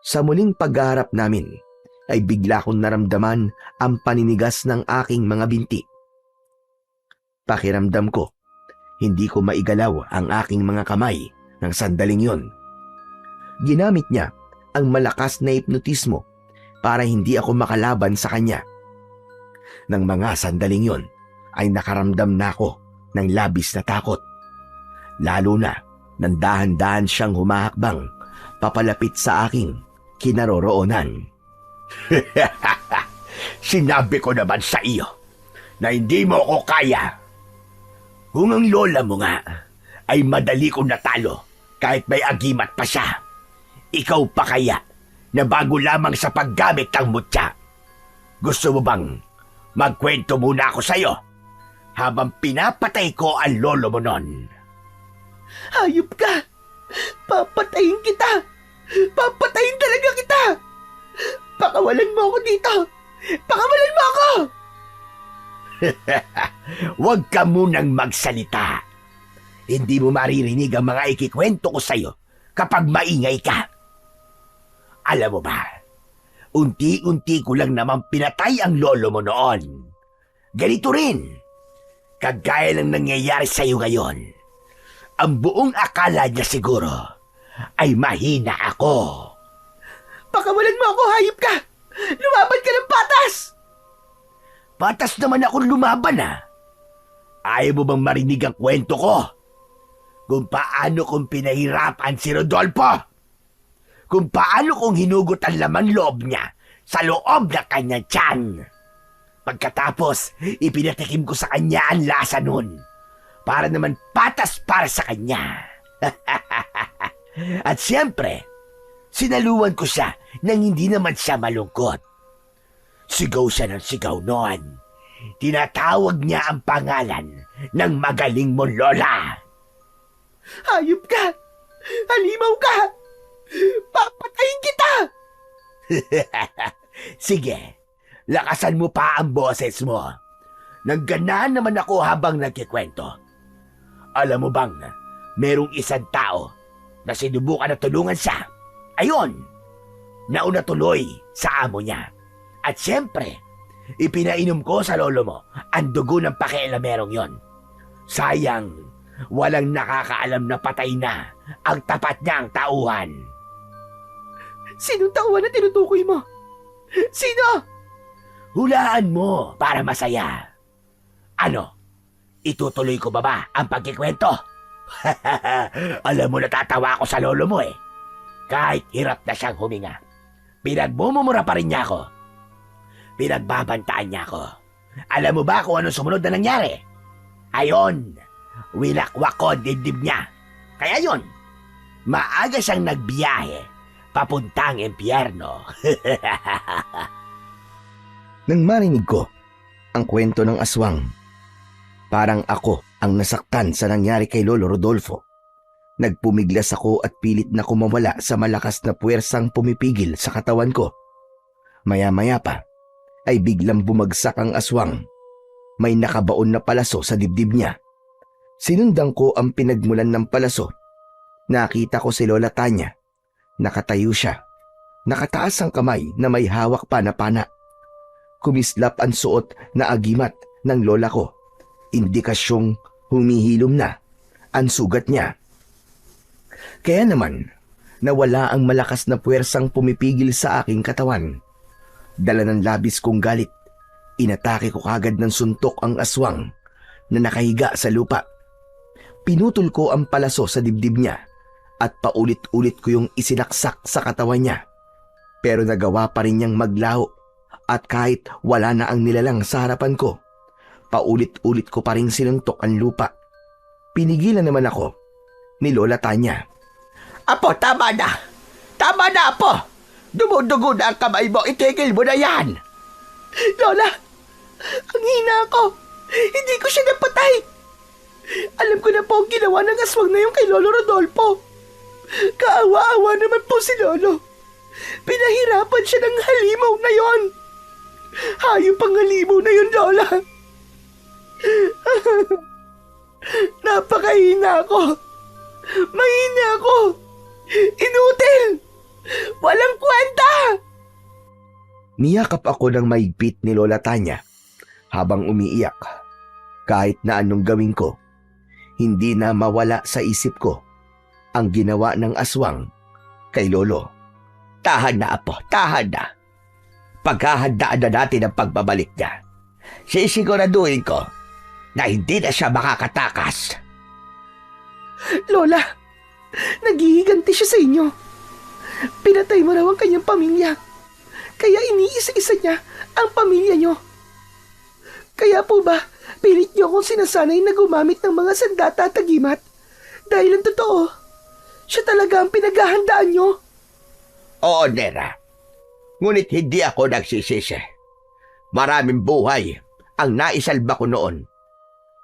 Sa muling pagharap namin, ay bigla kong naramdaman ang paninigas ng aking mga binti. Pakiramdam ko, hindi ko maigalaw ang aking mga kamay ng sandaling yon. Ginamit niya ang malakas na hipnotismo para hindi ako makalaban sa kanya. Nang mga sandaling yon, ay nakaramdam na ako ng labis na takot. Lalo na nang dahan-dahan siyang humahakbang papalapit sa aking kinaroroonan. Sinabi ko naman sa iyo na hindi mo ko kaya. Kung ang lola mo nga ay madali kong natalo kahit may agimat pa siya, ikaw pa kaya na bago lamang sa paggamit ng mutya? Gusto mo bang magkwento muna ako sa iyo habang pinapatay ko ang lolo mo nun? Hayop ka! Papatayin kita! Papatayin talaga kita! Pakawalan mo ako dito! Pakawalan mo ako! Huwag ka munang magsalita. Hindi mo maririnig ang mga ikikwento ko sa'yo kapag maingay ka. Alam mo ba, unti-unti ko lang naman pinatay ang lolo mo noon. Ganito rin, kagaya ng nangyayari sa'yo ngayon. Ang buong akala niya siguro ay mahina ako. Pakawalan mo ako, hayop ka! Lumaban ka ng patas! Patas naman akong lumaban Ayaw mo bang marinig ang kwento ko? Kung paano kong pinahirapan si Rodolfo? Kung paano kong hinugot ang laman loob niya sa loob ng kanyang tiyan? Pagkatapos, ipinatikim ko sa kanya ang lasa nun para naman patas para sa kanya. At siyempre, sinaluan ko siya nang hindi naman siya malungkot. Sigaw siya ng sigaw noon. Tinatawag niya ang pangalan ng magaling mong lola. Hayop ka! Halimaw ka! Papatayin kita! Sige, lakasan mo pa ang boses mo. Nagganahan naman ako habang nagkikwento. Alam mo bang, merong isang tao na sinubukan na tulungan siya. Ayun, nauna tuloy sa amo niya. At siyempre, ipinainom ko sa lolo mo ang dugo ng pakialamerong yon. Sayang, walang nakakaalam na patay na ang tapat niyang tauhan. Sinong tauhan na tinutukoy mo? Sino? Hulaan mo para masaya. Ano? Itutuloy ko ba ang pagkikwento? Alam mo, natatawa ako sa lolo mo Kahit hirap na siyang huminga, pinagmumumura pa rin niya ako. Pinagbabantaan niya ako. Alam mo ba kung anong sumunod na nangyari? Ayon, winakwak ko ang dibdib niya. Kaya yun, maaga siyang nagbiyahe papuntang impyerno. Nang marinig ko ang kwento ng aswang, parang ako ang nasaktan sa nangyari kay Lolo Rodolfo. Nagpumiglas ako at pilit na kumawala sa malakas na puwersang pumipigil sa katawan ko. Maya-maya pa ay biglang bumagsak ang aswang. May nakabaon na palaso sa dibdib niya. Sinundan ko ang pinagmulan ng palaso. Nakita ko si Lola Tanya. Nakatayo siya. Nakataas ang kamay na may hawak pa na pana. Kumislap ang suot na agimat ng lola ko. Indikasyong humihilom na ang sugat niya. Kaya naman, nawala ang malakas na puwersang pumipigil sa aking katawan. Dala ng labis kong galit, inatake ko kagad ng suntok ang aswang na nakahiga sa lupa. Pinutol ko ang palaso sa dibdib niya at paulit-ulit ko yung isinaksak sa katawan niya. Pero nagawa pa rin niyang maglaho At kahit wala na ang nilalang sa harapan ko, paulit-ulit ko pa rin sinuntok ang lupa. Pinigilan naman ako ni Lola Tanya. Apo, tama na! Tama na, Apo! Dumudugo na ang kamay mo, itigil mo na yan! Lola, ang hina ko. Hindi ko siya napatay. Alam ko na po ang ginawa ng aswang na yung kay Lolo Rodolfo. Kaawa-awa naman po si Lolo. Pinahirapan siya ng halimaw na yon. Hayop ang halimaw na yun, Lola. Napakahina ko. Mahina ko. Inutil. Walang kwenta. Niyakap ako ng maigpit ni Lola Tanya habang umiiyak. Kahit na anong gawin ko, hindi na mawala sa isip ko ang ginawa ng aswang kay Lolo. Tahan na, Apo, tahan na. Paghahandaan na natin ang pagbabalik niya. Sisiguraduhin ko na hindi na siya makakatakas. Lola, naghihiganti siya sa inyo. Pinatay mo raw ang kanyang pamilya. Kaya iniisa-isa niya ang pamilya niyo. Kaya po ba, pilit niyo akong sinasanay na gumamit ng mga sandata at tagimat? Dahil ang totoo, siya talaga ang pinaghahandaan niyo. Oo, Nera. Ngunit hindi ako nagsisisi. Maraming buhay ang naisalba ko noon.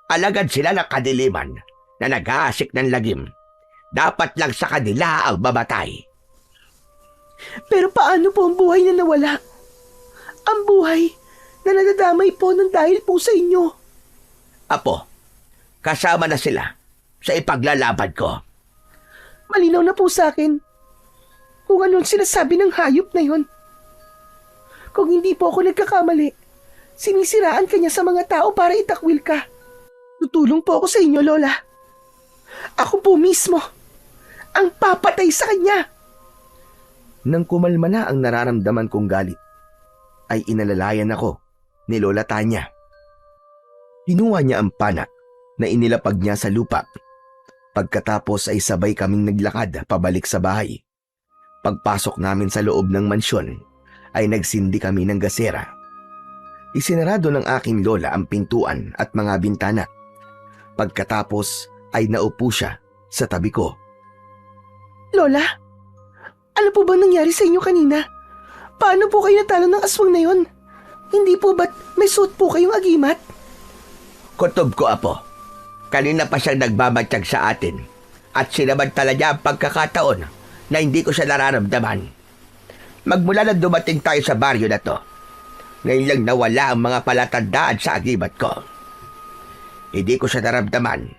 Alagad sila ng kadiliman na nag-aasik ng lagim. Dapat lang sa kanila ang mamatay. Pero paano po ang buhay na nawala? Ang buhay na nadadamay po ng dahil po sa inyo. Apo, kasama na sila sa ipaglalaban ko. Malinaw na po sa akin kung anong sinasabi ng hayop na yon. Kung hindi po ako nagkakamali, sinisiraan ka niya sa mga tao para itakwil ka. Tutulong po ako sa inyo, Lola. Ako po mismo ang papatay sa kanya. Nang kumalma na ang nararamdaman kong galit, ay inalalayan ako ni Lola Tanya. Kinuha niya ang pana na inilapag niya sa lupa. Pagkatapos ay sabay kaming naglakad pabalik sa bahay. Pagpasok namin sa loob ng mansyon, ay nagsindi kami ng gasera. Isinarado ng aking lola ang pintuan at mga bintana. Pagkatapos ay naupo siya sa tabi ko. Lola, ano po bang nangyari sa inyo kanina? Paano po kayo natalo ng aswang na yon? Hindi po ba't may suot po kayong agimat? Kutob ko, Apo. Kanina pa siyang nagbabantyag sa atin at sinamantala niya ang pagkakataon na hindi ko siya nararamdaman. Magmula na dumating tayo sa baryo na to, ngayon lang nawala ang mga palatandaan sa agimat ko. Hindi ko siya naramdaman,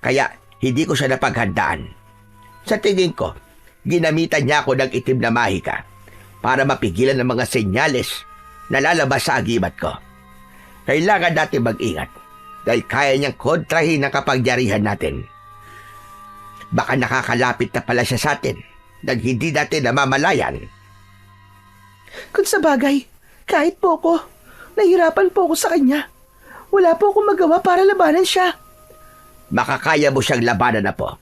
kaya hindi ko siya napaghandaan. Sa tingin ko, ginamitan niya ako ng itim na mahika para mapigilan ang mga senyales na lalabas sa agimat ko. Kailangan natin mag-ingat dahil kaya niyang kontrahin ang kapangyarihan natin. Baka nakakalapit na pala siya sa atin nang hindi natin namamalayan. Kung sa bagay, kahit po ako, nahirapan po ako sa kanya. Wala po akong magawa para labanan siya. Makakaya mo siyang labanan na po.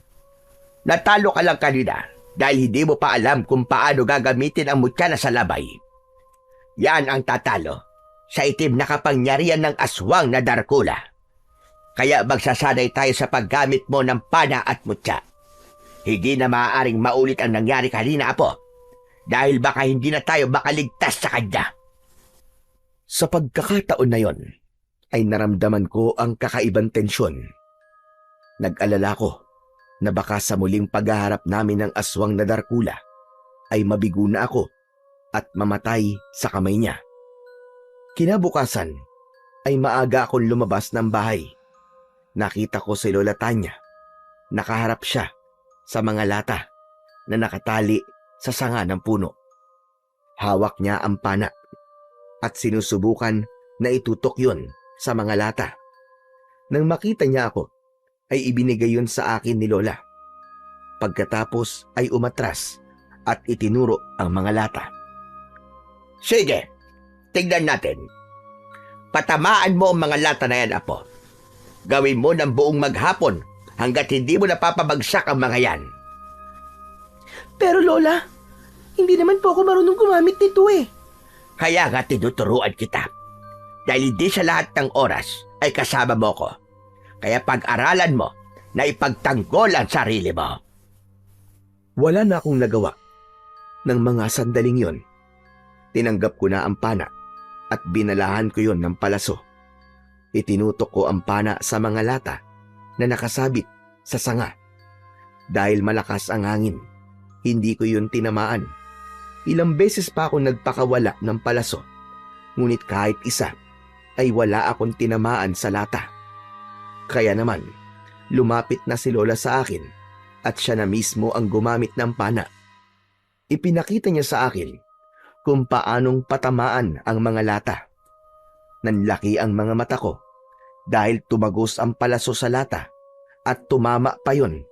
Natalo ka lang kanina dahil hindi mo pa alam kung paano gagamitin ang mutya na sa labay. Yan ang tatalo sa itim na kapangyarihan ng aswang na Darkula. Kaya magsasanay tayo sa paggamit mo ng pana at mutya. Hindi na maaaring maulit ang nangyari kanina, Apo, dahil baka hindi na tayo makaligtas sa kanya. Sa pagkakataon na yon, ay naramdaman ko ang kakaibang tensyon. Nag-alala ko na baka sa muling paghaharap namin ng aswang na Darkula ay mabigo na ako at mamatay sa kamay niya. Kinabukasan ay maaga akong lumabas ng bahay. Nakita ko si Lola Tanya. Nakaharap siya sa mga lata na nakatali sa sanga ng puno. Hawak niya ang pana at sinusubukan na itutok yun sa mga lata. Nang makita niya ako, ay ibinigay yun sa akin ni Lola. Pagkatapos ay umatras at itinuro ang mga lata. Sige, tignan natin. Patamaan mo ang mga lata na yan, Apo. Gawin mo ng buong maghapon hanggat hindi mo napapabagsak ang mga yan. Pero Lola, hindi naman po ako marunong gumamit nito eh. Kaya nga tinuturuan kita. Dahil hindi sa lahat ng oras ay kasama mo ko. Kaya pag-aralan mo na ipagtanggol ang sarili mo. Wala na akong nagawa. Ng mga sandaling yon, tinanggap ko na ang pana at binalahan ko yon ng palaso. Itinutok ko ang pana sa mga lata na nakasabit sa sanga. Dahil malakas ang hangin, hindi ko yun tinamaan. Ilang beses pa ako nagpakawala ng palaso, ngunit kahit isa ay wala akong tinamaan sa lata. Kaya naman, lumapit na si Lola sa akin at siya na mismo ang gumamit ng pana. Ipinakita niya sa akin kung paanong patamaan ang mga lata. Nanlaki ang mga mata ko dahil tumagos ang palaso sa lata at tumama pa yon.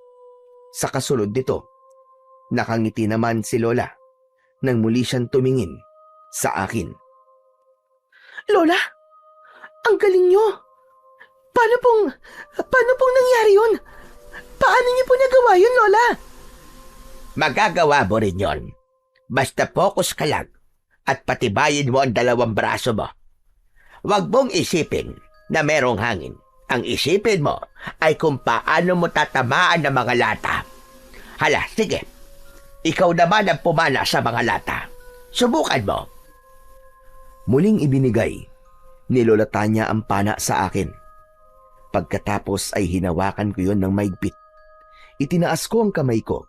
Sa kasunod nito, nakangiti naman si Lola nang muli siyang tumingin sa akin. Lola, ang galing nyo. Paano pong nangyari yun? Paano niyo po nagawa yun, Lola? Magagawa mo rin yon. Basta focus ka lang at patibayin mo ang dalawang braso mo. Huwag mong isipin na merong hangin. Ang isipin mo ay kung paano mo tatamaan ng mga lata. Hala, sige. Ikaw naman ang pumana sa mga lata. Subukan mo. Muling ibinigay ni Lola Tanya ang pana sa akin. Pagkatapos ay hinawakan ko yon ng maigpit. Itinaas ko ang kamay ko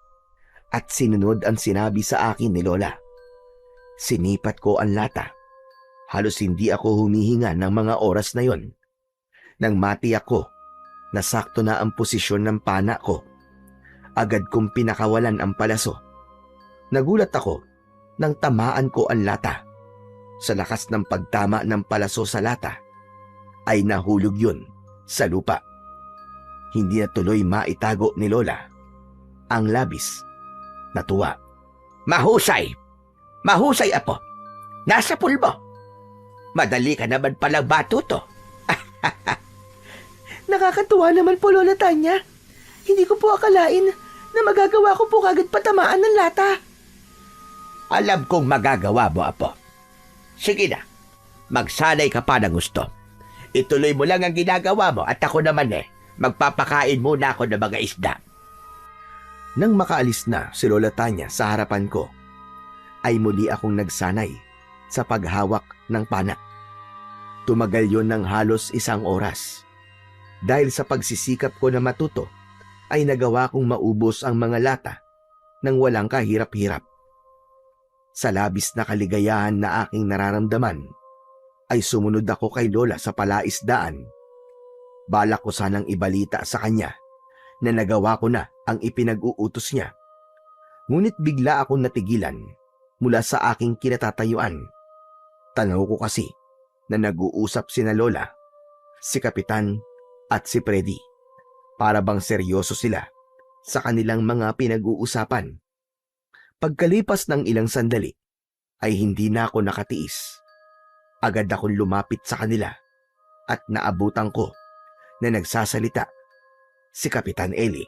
at sinunod ang sinabi sa akin ni Lola. Sinipat ko ang lata. Halos hindi ako humihinga ng mga oras na yon. Nang matiyak ko na sakto na ang posisyon ng pana ko, agad kong pinakawalan ang palaso. Nagulat ako nang tamaan ko ang lata. Sa lakas ng pagtama ng palaso sa lata, ay nahulog yun sa lupa. Hindi na tuloy maitago ni Lola ang labis na tuwa. Mahusay! Mahusay, apo! Nasa pulbo! Madali ka naman palang batuto. Nakakatuwa naman po, Lola Tanya. Hindi ko po akalain na magagawa ko po kagad patamaan ng lata. Alam kong magagawa mo, apo. Sige na, magsanay ka pa ng gusto. Ituloy mo lang ang ginagawa mo at ako naman magpapakain muna ako ng mga isda. Nang makaalis na si Lola Tanya sa harapan ko, ay muli akong nagsanay sa paghawak ng pana. Tumagal yon ng halos 1 oras. Dahil sa pagsisikap ko na matuto, ay nagawa kong maubos ang mga lata nang walang kahirap-hirap. Sa labis na kaligayahan na aking nararamdaman, ay sumunod ako kay Lola sa palaisdaan. Balak ko sanang ibalita sa kanya na nagawa ko na ang ipinag-uutos niya. Ngunit bigla akong natigilan mula sa aking kinatatayuan. Tanaw ko kasi na nag-uusap sina Lola, si Kapitan at si Freddy. Para bang seryoso sila sa kanilang mga pinag-uusapan. Pagkalipas ng ilang sandali, ay hindi na ako nakatiis. Agad akong lumapit sa kanila at naabutan ko na nagsasalita si Kapitan Eli.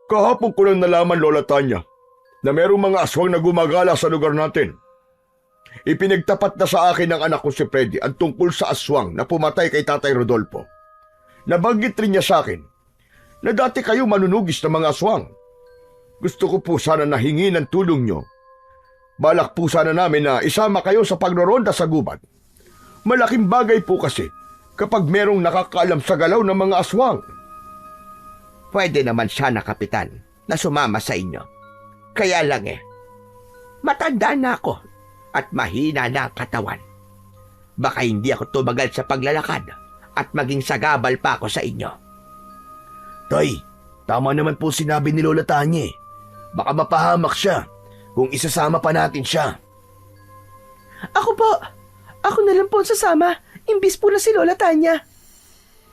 Kahapon ko lang nalaman, Lola Tanya, na merong mga aswang na gumagala sa lugar natin. Ipinagtapat na sa akin ng anak ko si Freddy ang tungkol sa aswang na pumatay kay Tatay Rodolfo. Nabanggit rin niya sa akin na dati kayo manunugis ng mga aswang. Gusto ko po sana nahingi ng tulong nyo. Balak po sana namin na isama kayo sa pagroronda sa gubat. Malaking bagay po kasi kapag merong nakakaalam sa galaw ng mga aswang. Pwede naman sana, Kapitan, na sumama sa inyo. Kaya lang matanda na ako at mahina na ang katawan. Baka hindi ako tumagal sa paglalakad at maging sagabal pa ako sa inyo. Tay, tama naman po sinabi ni Lola Tanya. Baka mapahamak siya kung isasama pa natin siya. Ako na lang po ang sasama, imbis po na si Lola Tanya.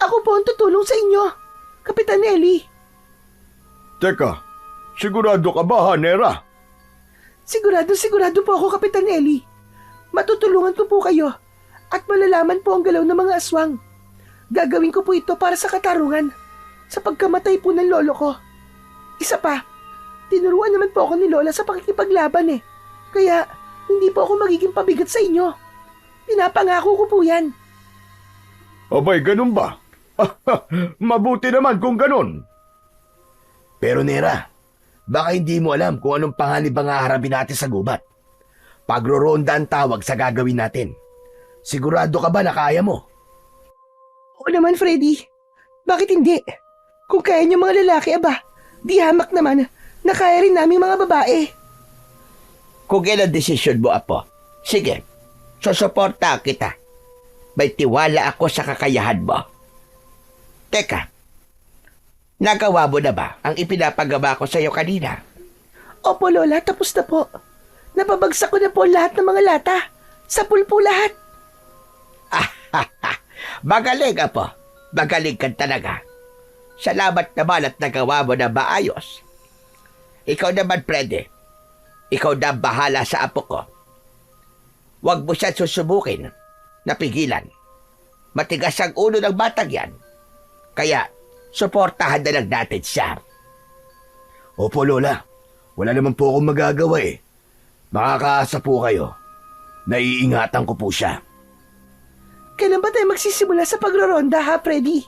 Ako po ang tutulong sa inyo, Kapitan Eli. Teka, sigurado ka ba, Hanera? Sigurado po ako, Kapitan Eli. Matutulungan ko po kayo at malalaman po ang galaw ng mga aswang. Gagawin ko po ito para sa katarungan sa pagkamatay po ng lolo ko. Isa pa, tinuruan naman po ako ni Lola sa pakikipaglaban Kaya Hindi po ako magiging pabigat sa inyo. Pinapangako ko po yan. Abay, ganun ba? Mabuti naman kung ganun. Pero Nera, baka hindi mo alam kung anong panganib ang haharapin natin sa gubat. Pagroronda ang tawag sa gagawin natin. Sigurado ka ba na kaya mo? Oo naman, Freddy. Bakit hindi? Kung kaya niyo mga lalaki, aba, di hamak naman na kaya rin namin mga babae. Kung yan ang desisyon mo, Apo, sige, susuporta kita. May tiwala ako sa kakayahan mo. Teka, nagawa mo na ba ang ipinapagawa ko sa iyo kanina? Opo, Lola, tapos na po. Napabagsak ko na po lahat ng mga lata. Sapul po lahat. Magaling, Apo. Magaling ka talaga. Salamat naman at nagawa mo na maayos. Ikaw naman, Freddy. Ikaw na bahala sa apo ko. Huwag mo siya susubukin. Napigilan. Matigas ang ulo ng batang yan. Kaya, suportahan na lang natin siya. Opo, Lola. Wala naman po akong magagawa eh. Makakaasa po kayo. Naiingatan ko po siya. Kailan ba tayo magsisimula sa pagroronda, ha, Freddy?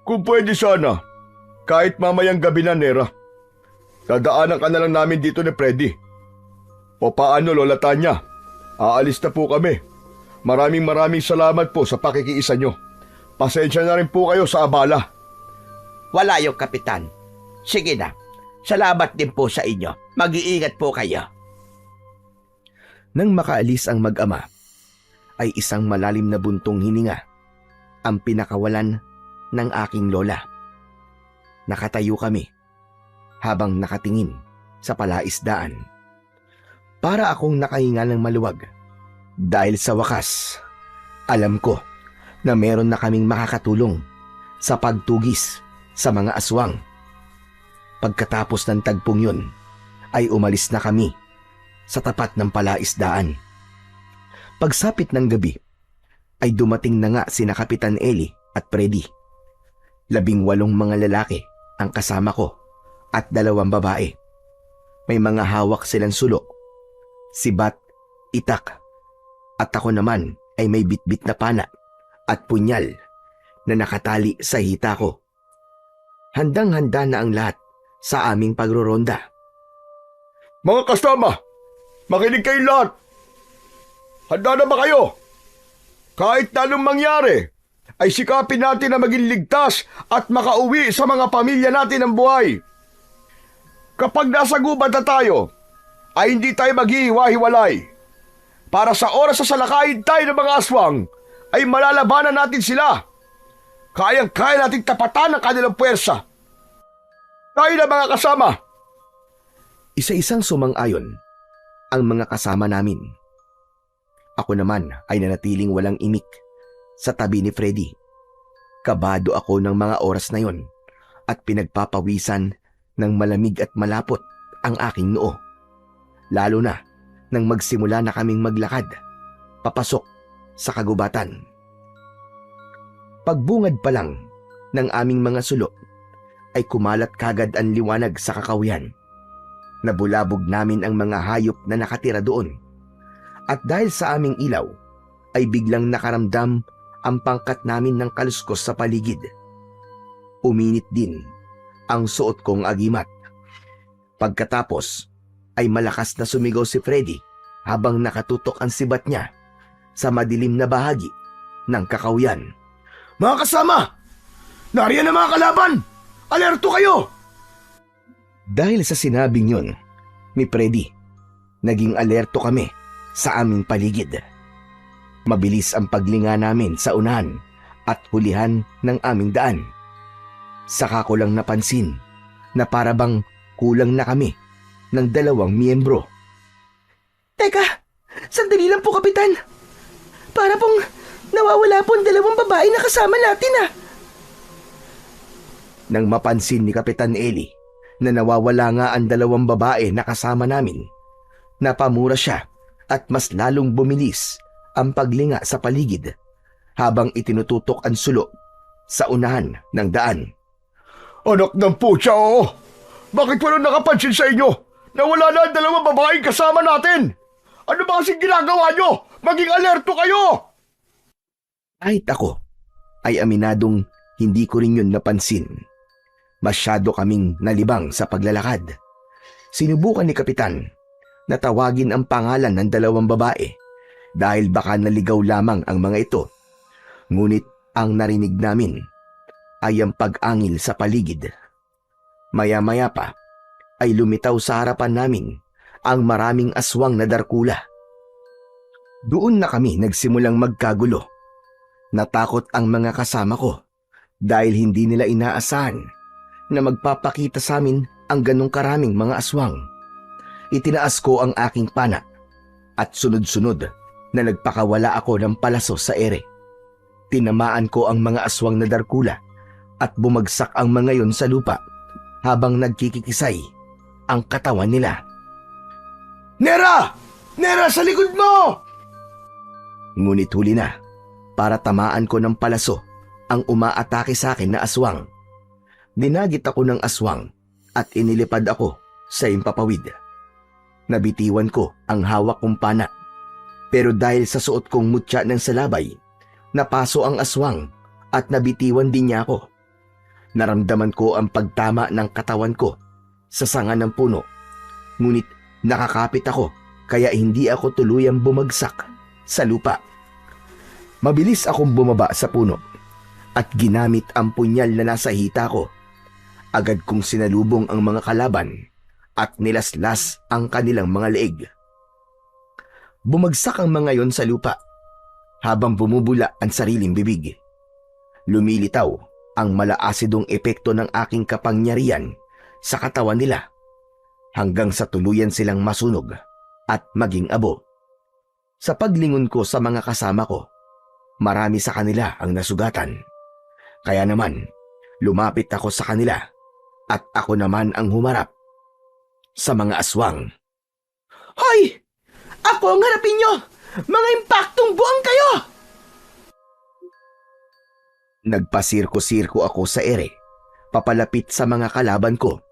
Kung pwede sana, kahit mamayang gabi na, Nera. Dadaanan ka na lang namin dito ni Freddy. O paano, Lola Tanya? Aalis na po kami. Maraming salamat po sa pakikiisa nyo. Pasensya na rin po kayo sa abala. Wala yung kapitan. Sige na. Salamat din po sa inyo. Mag-iingat po kayo. Nang makaalis ang mag-ama, ay isang malalim na buntong hininga ang pinakawalan ng aking lola. Nakatayo kami habang nakatingin sa palaisdaan. Para akong nakahinga ng maluwag dahil sa wakas, alam ko na meron na kaming makakatulong sa pagtugis sa mga aswang. Pagkatapos ng tagpong yun, ay umalis na kami sa tapat ng palaisdaan. Pagsapit ng gabi, ay dumating na nga sina Kapitan Eli at Freddy. 18 mga lalaki ang kasama ko at 2 babae. May mga hawak silang sulok, sibat, itak, at ako naman ay may bitbit na pana at punyal na nakatali sa hita ko. Handang-handa na ang lahat sa aming pagroronda. Mga kasama, makinig kayo lahat. Handa na ba kayo? Kahit na anong mangyari, ay sikapin natin na maging ligtas at makauwi sa mga pamilya natin ng buhay. Kapag nasa gubat na tayo, ay hindi tayo maghihiwa-hiwalay. Para sa oras sa salakayin tayo ng mga aswang, ay malalabanan natin sila. Kayang-kaya nating tapatan ang kanilang puwersa. Tayo na mga kasama. Isa-isang sumang-ayon ang mga kasama namin. Ako naman ay nanatiling walang imik sa tabi ni Freddy. Kabado ako ng mga oras na yon at pinagpapawisan ng malamig at malapot ang aking noo. Lalo na nang magsimula na kaming maglakad papasok sa kagubatan. Pagbungad pa lang ng aming mga sulok ay kumalat kagad ang liwanag sa kakawihan. Nabulabog namin ang mga hayop na nakatira doon. At dahil sa aming ilaw, ay biglang nakaramdam ang pangkat namin ng kaluskos sa paligid. Uminit din ang suot kong agimat. Pagkatapos, ay malakas na sumigaw si Freddy habang nakatutok ang sibat niya sa madilim na bahagi ng kakawihan. Mga kasama, nariyan ang mga kalaban! Alerto kayo! Dahil sa sinabing yun ni Freddy, naging alerto kami sa aming paligid. Mabilis ang paglinga namin sa unahan at hulihan ng aming daan. Saka ko lang napansin na parabang kulang na kami ng 2 miyembro. Teka, sandali lang po, Kapitan. Para pong nawawala po ang 2 babae na kasama natin, ah. Nang mapansin ni Kapitan Eli na nawawala nga ang 2 babae na kasama namin, napamura siya at mas lalong bumilis ang paglinga sa paligid habang itinututok ang sulok sa unahan ng daan. Anak ng putya, oo! Bakit walang nakapansin sa inyo na wala na ang 2 babaeng kasama natin? Ano ba kasing ginagawa nyo? Maging alerto kayo! Kahit ako ay aminadong hindi ko rin yun napansin. Masyado kaming nalibang sa paglalakad. Sinubukan ni Kapitan na tawagin ang pangalan ng dalawang babae dahil baka naligaw lamang ang mga ito. Ngunit ang narinig namin ay ang pag-angil sa paligid. Maya-maya pa ay lumitaw sa harapan namin ang maraming aswang na darkula. Doon na kami nagsimulang magkagulo. Natakot ang mga kasama ko dahil hindi nila inaasahan na magpapakita sa amin ang ganong karaming mga aswang. Itinaas ko ang aking pana at sunod-sunod na nagpakawala ako ng palaso sa ere. Tinamaan ko ang mga aswang na darkula at bumagsak ang mga yon sa lupa habang nagkikikisay ang katawan nila. Nera! Nera, sa likod mo! Ngunit huli na para tamaan ko ng palaso ang umaatake sa akin na aswang. Dinagit ako ng aswang at inilipad ako sa impapawid. Nabitiwan ko ang hawak kong pana. Pero dahil sa suot kong mutya ng salabay, napaso ang aswang at nabitiwan din niya ako. Naramdaman ko ang pagtama ng katawan ko sa sanga ng puno. Ngunit nakakapit ako kaya hindi ako tuluyang bumagsak sa lupa. Mabilis akong bumaba sa puno at ginamit ang punyal na nasa hita ko. Agad kong sinalubong ang mga kalaban at nilaslas ang kanilang mga leeg. Bumagsak ang mga yon sa lupa habang bumubula ang sariling bibig. Lumilitaw ang malaasidong epekto ng aking kapangyarihan sa katawan nila hanggang sa tuluyan silang masunog at maging abo. Sa paglingon ko sa mga kasama ko, marami sa kanila ang nasugatan. Kaya naman, lumapit ako sa kanila at ako naman ang humarap sa mga aswang. Hoy! Ako ang harapin nyo! Mga impaktong buang kayo! Nagpasirko-sirko ako sa ere, papalapit sa mga kalaban ko.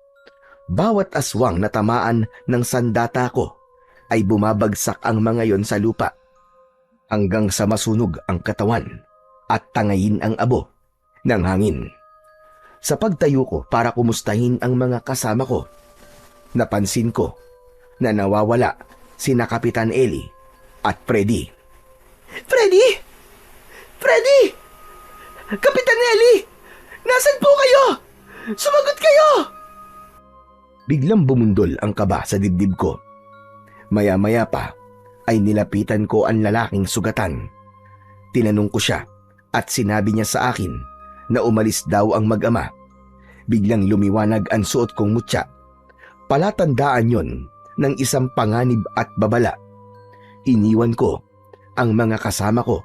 Bawat aswang na tamaan ng sandata ko ay bumabagsak ang mga yon sa lupa hanggang sa masunog ang katawan at tangayin ang abo ng hangin. Sa pagtayo ko para kumustahin ang mga kasama ko, napansin ko na nawawala sina Kapitan Eli at Freddy. Freddy! Freddy! Kapitan Eli! Nasaan po kayo? Sumagot kayo! Biglang bumundol ang kaba sa dibdib ko. Maya-maya pa ay nilapitan ko ang lalaking sugatan. Tinanong ko siya at sinabi niya sa akin na umalis daw ang mag-ama. Biglang lumiwanag ang suot kong mutya. Palatandaan yon ng isang panganib at babala. Iniwan ko ang mga kasama ko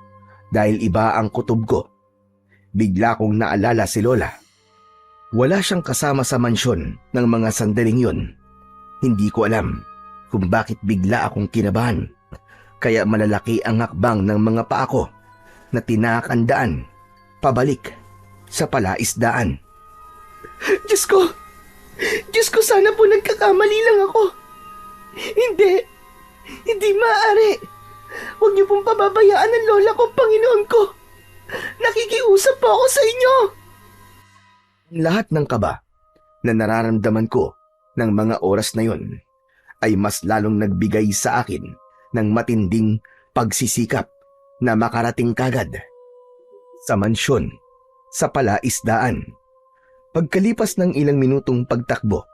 dahil iba ang kutob ko. Bigla kong naalala si Lola. Wala siyang kasama sa mansyon ng mga sandaling yon. Hindi ko alam kung bakit bigla akong kinabahan. Kaya malalaki ang hakbang ng mga paa ko na tinakandaan pabalik sa palaisdaan. Diyos ko! Diyos ko, sana po nagkakamali lang ako. Hindi maaari. Huwag niyo pong pababayaan ang lola ko, Panginoon ko. Nakikiusap po ako sa inyo. Lahat ng kaba na nararamdaman ko ng mga oras na yon ay mas lalong nagbigay sa akin ng matinding pagsisikap na makarating kagad sa mansyon sa palaisdaan. Pagkalipas ng ilang minutong pagtakbo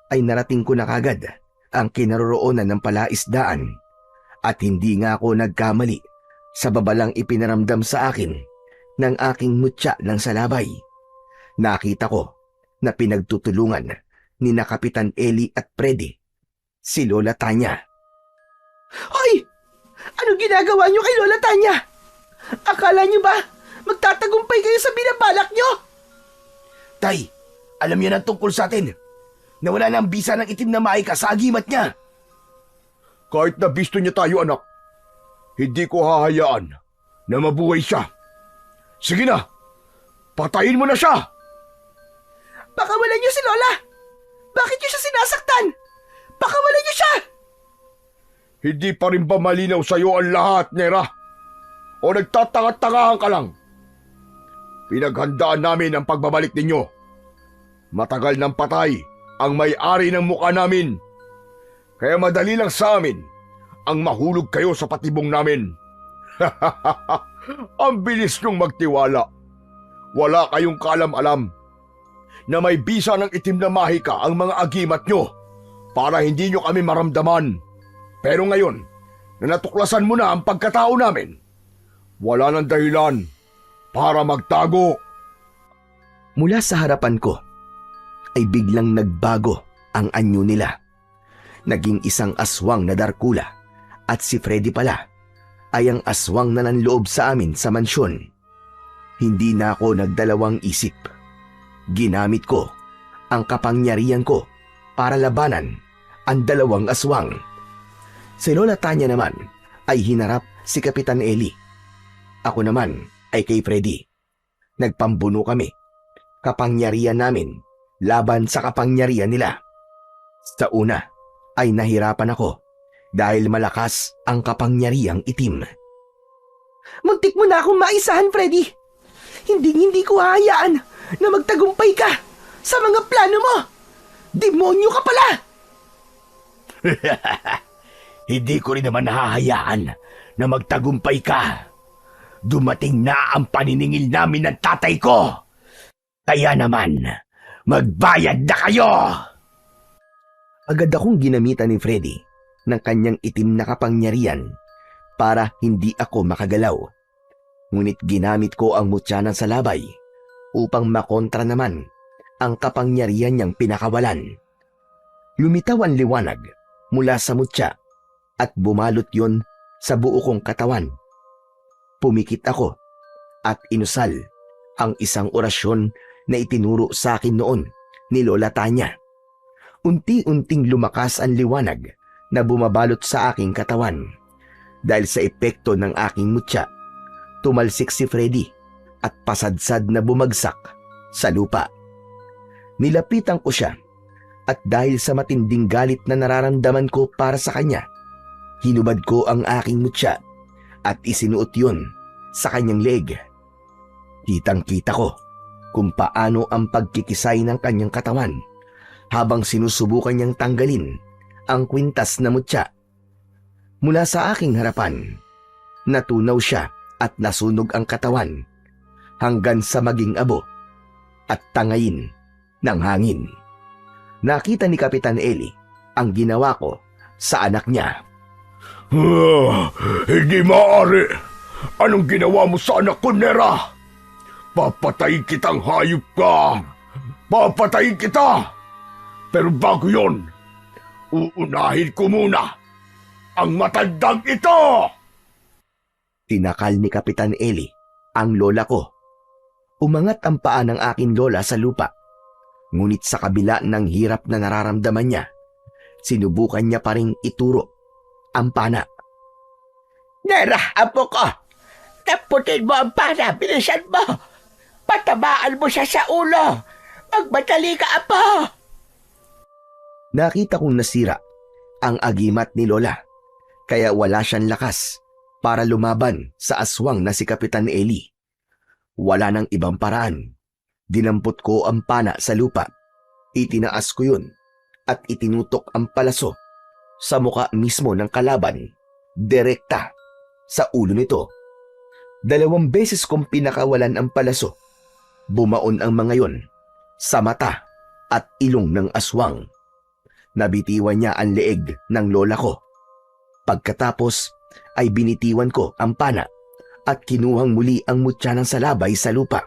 ay narating ko na kagad ang kinaroroonan ng palaisdaan at hindi nga ako nagkamali sa babalang ipinaramdam sa akin ng aking mutya ng salabay. Nakita ko na pinagtutulungan ni na Kapitan Eli at Freddy si Lola Tanya. Hoy! Anong ginagawa niyo kay Lola Tanya? Akala niyo ba magtatagumpay kayo sa binabalak niyo? Tay, alam niyo na tungkol sa atin. Nawala na ang bisa ng itim na maika sa agimat niya. Kahit na bisto niya tayo, anak, hindi ko hahayaan na mabuhay siya. Sige na, patayin mo na siya! Pakawalan niyo si Lola! Bakit niyo siya sinasaktan? Pakawalan niyo siya! Hindi pa rin ba malinaw sa'yo ang lahat, Nera? O nagtatanga-tangahan ka lang? Pinaghandaan namin ang pagbabalik ninyo. Matagal nang patay ang may-ari ng mukha namin. Kaya madali lang sa amin ang mahulog kayo sa patibong namin. Ang bilis niyong magtiwala. Wala kayong kaalam-alam na may bisa ng itim na mahika ang mga agimat nyo para hindi nyo kami maramdaman. Pero ngayon, na natuklasan mo na ang pagkatao namin, wala nang dahilan para magtago. Mula sa harapan ko ay biglang nagbago ang anyo nila. Naging isang aswang na Darkula at si Freddy pala ay ang aswang na nanloob sa amin sa mansyon. Hindi na ako nagdalawang isip. Ginamit ko ang kapangyarihan ko para labanan ang dalawang aswang. Si Lola Tanya naman ay hinarap si Kapitan Eli. Ako naman ay kay Freddy. Nagpambuno kami. Kapangyarihan namin laban sa kapangyarihan nila. Sa una ay nahirapan ako dahil malakas ang kapangyarihang itim. Muntik mo na akong maisahan, Freddy. Hindi ko hahayaan na magtagumpay ka sa mga plano mo. Demonyo ka pala! Hindi ko rin naman hahayaan na magtagumpay ka. Dumating na ang paniningil namin ng tatay ko. Kaya naman, magbayad na kayo! Agad akong ginamitan ni Freddy ng kanyang itim na kapangyarihan para hindi ako makagalaw. Ngunit ginamit ko ang mutya ng salabay upang makontra naman ang kapangyarihan niyang pinakawalan. Lumitaw ang liwanag mula sa mutya at bumalot yon sa buo kong katawan. Pumikit ako at inusal ang isang orasyon na itinuro sa akin noon ni Lola Tanya. Unti-unting lumakas ang liwanag na bumabalot sa aking katawan. Dahil sa epekto ng aking mutya, tumalsik si Freddy at pasadsad na bumagsak sa lupa. Nilapitan ko siya at dahil sa matinding galit na nararamdaman ko para sa kanya, hinubad ko ang aking mutya at isinuot yun sa kanyang leeg. Kitang-kita ko kung paano ang pagkikisay ng kanyang katawan habang sinusubukan niyang tanggalin ang kwintas na mutya. Mula sa aking harapan, natunaw siya at nasunog ang katawan hanggang sa maging abo at tangayin ng hangin. Nakita ni Kapitan Eli ang ginawa ko sa anak niya. Hindi maaari. Anong ginawa mo sa anak ko, Nera? Papatayin kitang hayop ka. Papatayin kita. Pero bago yon, uunahin ko muna ang matandang ito. Tinakal ni Kapitan Eli ang lola ko. Umangat ang paa ng aking lola sa lupa. Ngunit sa kabila ng hirap na nararamdaman niya, sinubukan niya pa ring ituro ang pana. Nera, apo ko! Taputin mo ang pana, bilisan mo! Patabaan mo siya sa ulo! Magmadali ka, apo! Nakita kong nasira ang agimat ni Lola, kaya wala siyang lakas para lumaban sa aswang na si Kapitan Eli. Wala nang ibang paraan. Dinampot ko ang pana sa lupa. Itinaas ko yun at itinutok ang palaso sa muka mismo ng kalaban, direkta sa ulo nito. 2 beses kong pinakawalan ang palaso. Bumaon ang mga yon sa mata at ilong ng aswang. Nabitiwan niya ang leeg ng lola ko. Pagkatapos ay binitiwan ko ang pana at kinuhang muli ang mutya ng salabay sa lupa.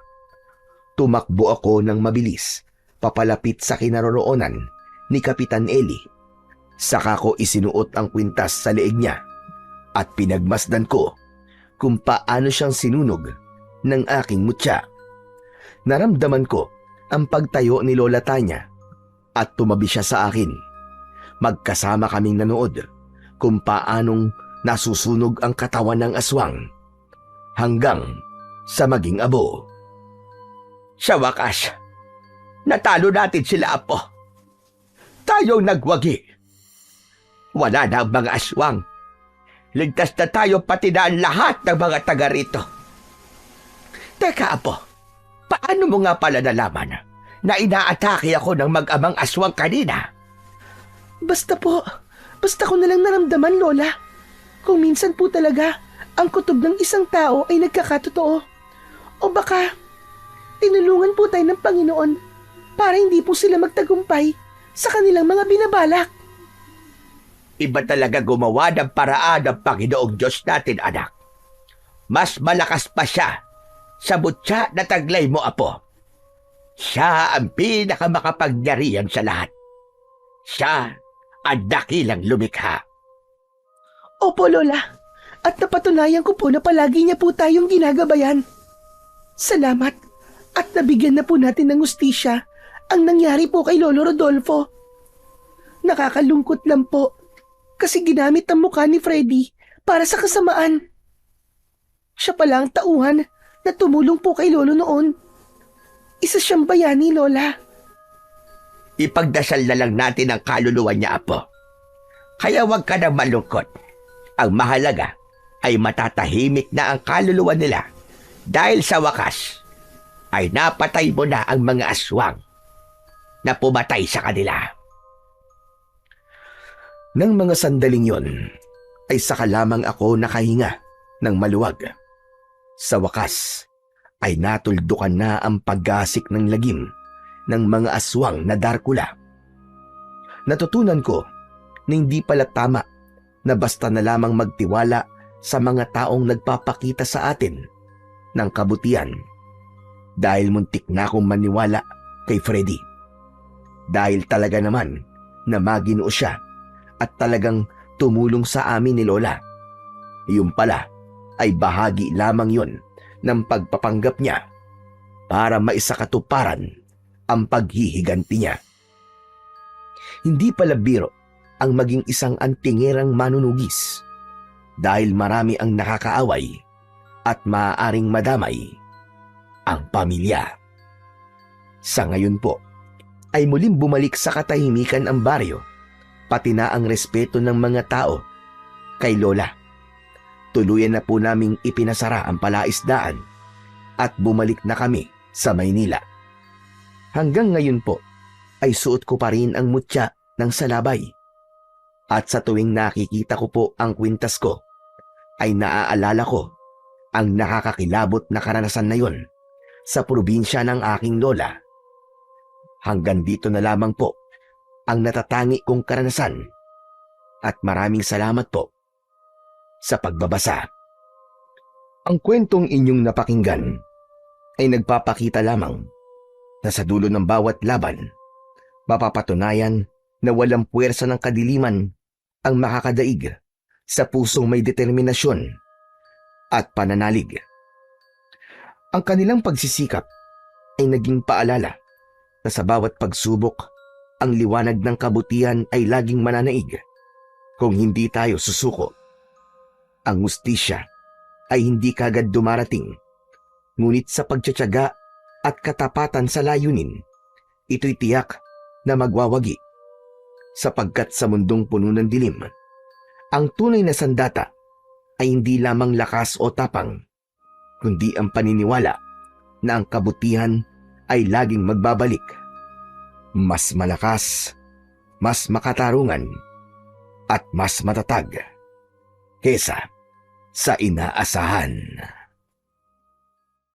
Tumakbo ako ng mabilis, papalapit sa kinaroroonan ni Kapitan Eli. Saka ko isinuot ang kwintas sa leeg niya at pinagmasdan ko kung paano siyang sinunog ng aking mutya. Naramdaman ko ang pagtayo ni Lola Tanya at tumabi siya sa akin. Magkasama kaming nanood kung paanong nasusunog ang katawan ng aswang hanggang sa maging abo. Sa wakas, natalo natin sila, apo. Tayong nagwagi. Wala na ang mga aswang Ligtas na tayo pati na ang lahat ng mga taga rito. Teka, Apo. Paano mo nga pala nalaman na inaatake ako ng mag-amang aswang kanina? Basta ko na lang naramdaman, Lola. Kung minsan po talaga, ang kutob ng isang tao ay nagkakatotoo. O baka, tinulungan po tayo ng Panginoon para hindi po sila magtagumpay sa kanilang mga binabalak. Iba talaga gumawa ng paraan ng Panginoong Diyos natin, anak. Mas malakas pa siya sa butya na taglay mo, Apo. Siya ang pinakamakapangyarihan sa lahat. Siya ang dakilang lumikha. Opo, Lola. At napatunayan ko po na palagi niya po tayong ginagabayan. Salamat. At nabigyan na po natin ng hustisya ang nangyari po kay Lolo Rodolfo. Nakakalungkot lang po kasi ginamit ang mukha ni Freddy para sa kasamaan. Siya pala ang tauhan na tumulong po kay Lolo noon. Isa siyang bayani, Lola. Ipagdasal na lang natin ang kaluluwa niya, Apo. Kaya huwag ka nang malungkot. Ang mahalaga ay matatahimik na ang kaluluwa nila dahil sa wakas ay napatay mo na ang mga aswang na pumatay sa kanila. Nang mga sandaling yon, ay saka lamang ako nakahinga ng maluwag. Sa wakas, ay natuldukan na ang paggasik ng lagim ng mga aswang na Darkula. Natutunan ko na hindi pala tama na basta na lamang magtiwala sa mga taong nagpapakita sa atin ng kabutihan. Dahil muntik na akong maniwala kay Freddy. Dahil talaga naman na maginoo siya at talagang tumulong sa amin ni Lola. Yung pala ay bahagi lamang yon ng pagpapanggap niya para maisakatuparan ang paghihiganti niya. Hindi pala biro ang maging isang antingerang manunugis dahil marami ang nakakaaway at maaaring madamay ang pamilya. Sa ngayon po ay muling bumalik sa katahimikan ang baryo, pati na ang respeto ng mga tao kay Lola. Tuluyan na po naming ipinasara ang palaisdaan at bumalik na kami sa Maynila. Hanggang ngayon po ay suot ko pa rin ang mutya ng salabay. At sa tuwing nakikita ko po ang kwintas ko, ay naaalala ko ang nakakakilabot na karanasan na yon sa probinsya ng aking lola. Hanggang dito na lamang po ang natatangi kong karanasan at maraming salamat po sa pagbabasa. Ang kwentong inyong napakinggan ay nagpapakita lamang na sa dulo ng bawat laban, mapapatunayan na walang puwersa ng kadiliman ang makakadaig sa pusong may determinasyon at pananalig. Ang kanilang pagsisikap ay naging paalala na sa bawat pagsubok, ang liwanag ng kabutihan ay laging mananaig kung hindi tayo susuko. Ang hustisya ay hindi kagad dumarating, ngunit sa pagtsatsaga at katapatan sa layunin, ito'y tiyak na magwawagi. Sapagkat sa mundong puno ng dilim, ang tunay na sandata ay hindi lamang lakas o tapang, kundi ang paniniwala na ang kabutihan ay laging magbabalik. Mas malakas, mas makatarungan, at mas matatag kesa sa inaasahan.